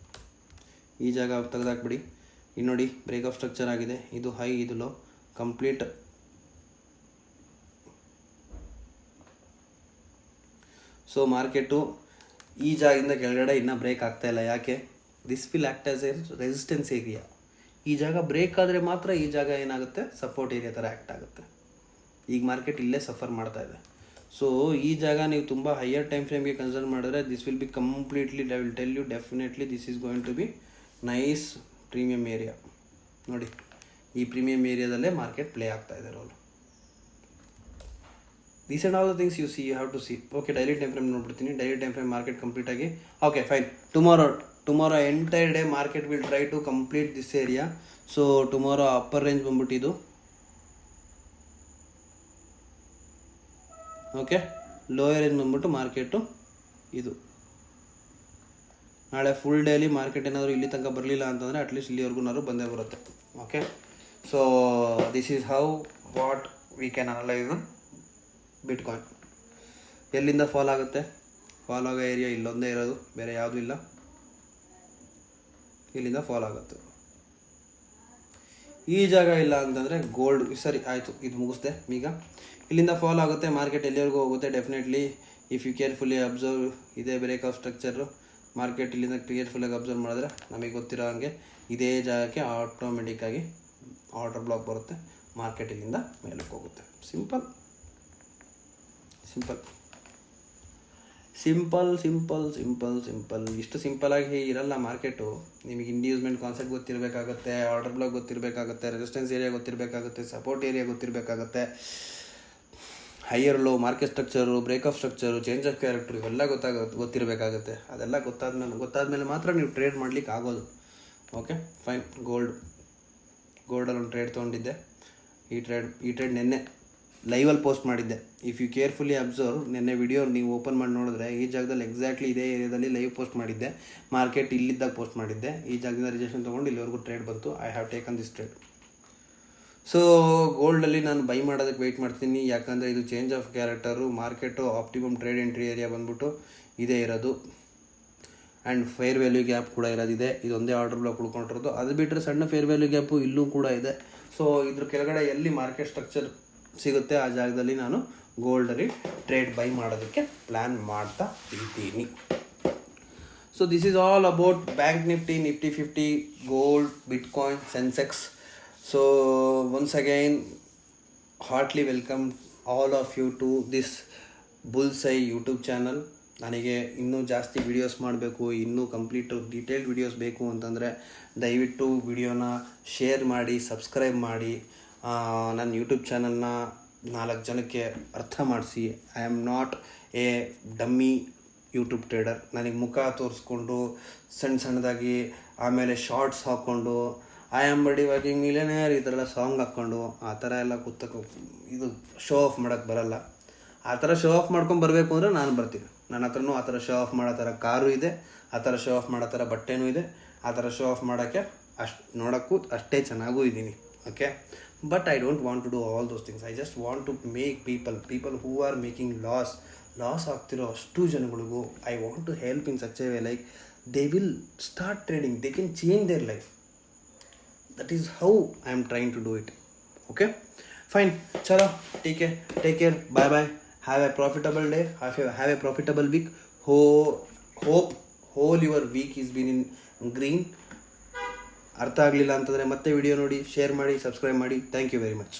A: ಈ ಜಾಗ ತೆಗೆದಾಕ್ಬಿಡಿ. ಇನ್ನು ನೋಡಿ, ಬ್ರೇಕ್ ಆಫ್ ಸ್ಟ್ರಕ್ಚರ್ ಆಗಿದೆ, ಇದು ಹೈ, ಇದು ಲೋ, ಕಂಪ್ಲೀಟ್. ಸೊ ಮಾರ್ಕೆಟು ಈ ಜಾಗದಿಂದ ಕೆಳಗಡೆ ಇನ್ನೂ ಬ್ರೇಕ್ ಆಗ್ತಾ ಇಲ್ಲ. ಯಾಕೆ? This will act as A resistance area. ಈ ಜಾಗ ಬ್ರೇಕ್ ಆದರೆ ಮಾತ್ರ ಈ ಜಾಗ ಏನಾಗುತ್ತೆ? ಸಪೋರ್ಟ್ ಏರಿಯಾ ಥರ ಆ್ಯಕ್ಟ್ ಆಗುತ್ತೆ. ಈಗ ಮಾರ್ಕೆಟ್ ಇಲ್ಲೇ ಸಫರ್ ಮಾಡ್ತಾ ಇದೆ. ಸೊ ಈ ಜಾಗ ನೀವು ತುಂಬ ಹೈಯರ್ ಟೈಮ್ ಫ್ರೇಮ್ಗೆ ಕನ್ಸಿಡರ್ ಮಾಡಿದ್ರೆ this will be completely, I will tell you definitely this is going to be nice premium area. ನೋಡಿ, ಈ ಪ್ರೀಮಿಯಮ್ ಏರಿಯಾದಲ್ಲೇ ಮಾರ್ಕೆಟ್ ಪ್ಲೇ ಆಗ್ತಾ ಇದೆ role. These and all the things you see, you have to see. Okay, daily time frame ನೋಡ್ಬಿಡ್ತೀನಿ. Daily time frame market complete ಆಗಿ, okay fine. Tomorrow entire day market will try to complete this area. So tomorrow upper range ಬಂದ್ಬಿಟ್ಟಿದ್ದು, okay, lower range ಬಂದ್ಬಿಟ್ಟು market ಇದು. ನಾಳೆ full daily market ಏನಾದರೂ ಇಲ್ಲಿ ತನಕ ಬರಲಿಲ್ಲ ಅಂತಂದರೆ ಅಟ್ಲೀಸ್ಟ್ ಇಲ್ಲಿವರೆಗೂ ಬಂದೇ ಬರುತ್ತೆ. Okay, so this is how what we can analyse bitcoin. ಎಲ್ಲಿಂದ ಫಾಲ್ ಆಗುತ್ತೆ? ಫಾಲ್ ಆಗೋ ಏರಿಯಾ ಇಲ್ಲೊಂದೇ ಇರೋದು, ಬೇರೆ ಯಾವುದೂ ಇಲ್ಲ. ಇಲ್ಲಿಂದ ಫಾಲ್ ಆಗುತ್ತೆ. ಈ ಜಾಗ ಇಲ್ಲ ಅಂತಂದರೆ ಗೋಲ್ಡ್, ಸರಿ ಆಯಿತು, ಇದು ಮುಗಿಸ್ದೆ. ಈಗ ಇಲ್ಲಿಂದ ಫಾಲ್ ಆಗುತ್ತೆ, ಮಾರ್ಕೆಟ್ ಎಲ್ಲಿವರೆಗೂ ಹೋಗುತ್ತೆ? Definitely if you carefully observe, ಇದೇ ಬ್ರೇಕ್ ಆಫ್ ಸ್ಟ್ರಕ್ಚರು. ಮಾರ್ಕೆಟ್ ಇಲ್ಲಿಂದ ಕೇರ್ಫುಲ್ಲಾಗಿ ಅಬ್ಸರ್ವ್ ಮಾಡಿದ್ರೆ ನಮಗೆ ಗೊತ್ತಿರೋ ಹಾಗೆ ಇದೇ ಜಾಗಕ್ಕೆ ಆಟೋಮೆಟಿಕ್ಕಾಗಿ ಆರ್ಡರ್ ಬ್ಲಾಕ್ ಬರುತ್ತೆ, ಮಾರ್ಕೆಟ್ ಇಲ್ಲಿಂದ ಮೇಲಕ್ಕೆ ಹೋಗುತ್ತೆ. Simple simple simple simple simple simple. ಇಷ್ಟು ಸಿಂಪಲಾಗಿ ಇರಲ್ಲ ಮಾರ್ಕೆಟು. ನಿಮಗೆ ಇಂಡ್ಯೂಸ್ಮೆಂಟ್ ಕಾನ್ಸೆಪ್ಟ್ ಗೊತ್ತಿರಬೇಕಾಗುತ್ತೆ, ಆರ್ಡರ್ ಬ್ಲಾಕ್ ಗೊತ್ತಿರಬೇಕಾಗುತ್ತೆ, ರೆಸಿಸ್ಟೆನ್ಸ್ ಏರಿಯಾ ಗೊತ್ತಿರಬೇಕಾಗುತ್ತೆ, ಸಪೋರ್ಟ್ ಏರಿಯಾ ಗೊತ್ತಿರಬೇಕಾಗುತ್ತೆ, higher low, market structure, break of structure, change of character, ಇವೆಲ್ಲ ಗೊತ್ತಿರಬೇಕಾಗುತ್ತೆ. ಅದೆಲ್ಲ ಗೊತ್ತಾದ್ಮೇಲೆ ಮಾತ್ರ ನೀವು ಟ್ರೇಡ್ ಮಾಡ್ಲಿಕ್ಕೆ ಆಗೋದು. Okay fine. ಗೋಲ್ಡಲ್ಲಿ ಒಂದು ಟ್ರೇಡ್ ತೊಗೊಂಡಿದ್ದೆ. ಈ ಟ್ರೇಡ್ ನೆನ್ನೆ ಲೈವಲ್ಲಿ ಪೋಸ್ಟ್ ಮಾಡಿದ್ದೆ. ಇಫ್ ಯು ಕೇರ್ಫುಲಿ ಅಬ್ಸರ್ವ್, ನೆನ್ನೆ ವಿಡಿಯೋ ನೀವು ಓಪನ್ ಮಾಡಿ ನೋಡಿದ್ರೆ ಈ ಜಾಗದಲ್ಲಿ ಎಕ್ಸಾಕ್ಟ್ಲಿ ಇದೇ ಏರಿಯಾದಲ್ಲಿ ಲೈವ್ ಪೋಸ್ಟ್ ಮಾಡಿದ್ದೆ. ಮಾರ್ಕೆಟ್ ಇಲ್ಲಿದ್ದಾಗ ಪೋಸ್ಟ್ ಮಾಡಿದ್ದೆ. ಈ ಜಾಗದಿಂದ ರಿಜೆಕ್ಷನ್ ತೊಗೊಂಡು ಇಲ್ಲಿವರೆಗೂ ಟ್ರೇಡ್ ಬಂತು. I have taken this trade. So ಗೋಲ್ಡಲ್ಲಿ ನಾನು ಬೈ ಮಾಡೋದಕ್ಕೆ ವೆಯ್ಟ್ ಮಾಡ್ತೀನಿ, ಯಾಕಂದರೆ ಇದು change of character. Market optimum trade entry area ಬಂದ್ಬಿಟ್ಟು ಇದೇ ಇರೋದು, ಆ್ಯಂಡ್ ಫೇರ್ ವ್ಯಾಲ್ಯೂ ಗ್ಯಾಪ್ ಕೂಡ ಇರೋದಿದೆ. ಇದೊಂದೇ ಆರ್ಡರ್ ಬ್ಲಾಕ್ ಉಳ್ಕೊಂಡಿರೋದು. ಅದು ಬಿಟ್ಟರೆ ಸಣ್ಣ ಫೇರ್ ವ್ಯಾಲ್ಯೂ ಗ್ಯಾಪು ಇಲ್ಲೂ ಕೂಡ ಇದೆ. ಸೊ ಇದ್ರ ಕೆಳಗಡೆ ಎಲ್ಲಿ ಮಾರ್ಕೆಟ್ ಸ್ಟ್ರಕ್ಚರ್ ಸಿಗುತ್ತೆ ಆ ಜಾಗದಲ್ಲಿ ನಾನು ಗೋಲ್ಡಲ್ಲಿ ಟ್ರೇಡ್ ಬೈ ಮಾಡೋದಕ್ಕೆ ಪ್ಲ್ಯಾನ್ ಮಾಡ್ತಾ ಇದ್ದೀನಿ. So this is all about bank Nifty, Nifty 50, gold, bitcoin, Sensex. So once again heartly welcome all of you to this Bullseye YouTube channel. ನನಗೆ ಇನ್ನೂ ಜಾಸ್ತಿ ವೀಡಿಯೋಸ್ ಮಾಡಬೇಕು, ಇನ್ನೂ ಕಂಪ್ಲೀಟ್ ಡೀಟೇಲ್ಡ್ ವೀಡಿಯೋಸ್ ಬೇಕು ಅಂತಂದರೆ ದಯವಿಟ್ಟು ವಿಡಿಯೋನ ಶೇರ್ ಮಾಡಿ, ಸಬ್ಸ್ಕ್ರೈಬ್ ಮಾಡಿ. ನನ್ನ ಯೂಟ್ಯೂಬ್ ಚಾನಲ್ನ 4 ಜನಕ್ಕೆ ಅರ್ಥ ಮಾಡಿಸಿ. I am not A dummy YouTube trader. ನನಗೆ ಮುಖ ತೋರಿಸ್ಕೊಂಡು ಸಣ್ಣದಾಗಿ ಆಮೇಲೆ ಶಾರ್ಟ್ಸ್ ಹಾಕ್ಕೊಂಡು ಐ ಆಮ್ ಬಡಿ ವರ್ಕಿಂಗ್ ಮಿಲಿಯನೇರ್ ಈ ಥರ ಎಲ್ಲ ಸಾಂಗ್ ಹಾಕ್ಕೊಂಡು ಆ ಥರ ಎಲ್ಲ ಇದು ಶೋ ಆಫ್ ಮಾಡೋಕ್ಕೆ ಬರಲ್ಲ. ಆ ಥರ ಶೋ ಆಫ್ ಮಾಡ್ಕೊಂಡು ಬರಬೇಕು ಅಂದರೆ ನಾನು ಬರ್ತೀನಿ. ನನ್ನ ಹತ್ರನೂ ಆ ಥರ ಶೋ ಆಫ್ ಮಾಡೋ ಥರ ಕಾರು ಇದೆ, ಆ ಥರ ಶೋ ಆಫ್ ಮಾಡೋ ಥರ ಬಟ್ಟೆನೂ ಇದೆ. ಆ ಥರ ಶೋ ಆಫ್ ಮಾಡೋಕ್ಕೆ ನೋಡೋಕ್ಕೂ ಅಷ್ಟೇ ಚೆನ್ನಾಗೂ ಇದ್ದೀನಿ. Okay, but I don't want to do all those things. I just want to make people who are making loss ಆಗ್ತಿರೋ ಅಷ್ಟು ಜನಗಳಿಗೂ I want to help in such a way like they will start trading, they can change their life. That is how I am trying to do it. Okay fine, ಚಲೋ, take care, bye. Have a profitable day, have a profitable week. Hope hole your wick is been in green. ಅರ್ಥ ಆಗಲಿಲ್ಲ ಅಂತಂದರೆ ಮತ್ತೆ video ನೋಡಿ, share ಮಾಡಿ, subscribe ಮಾಡಿ. Thank you very much.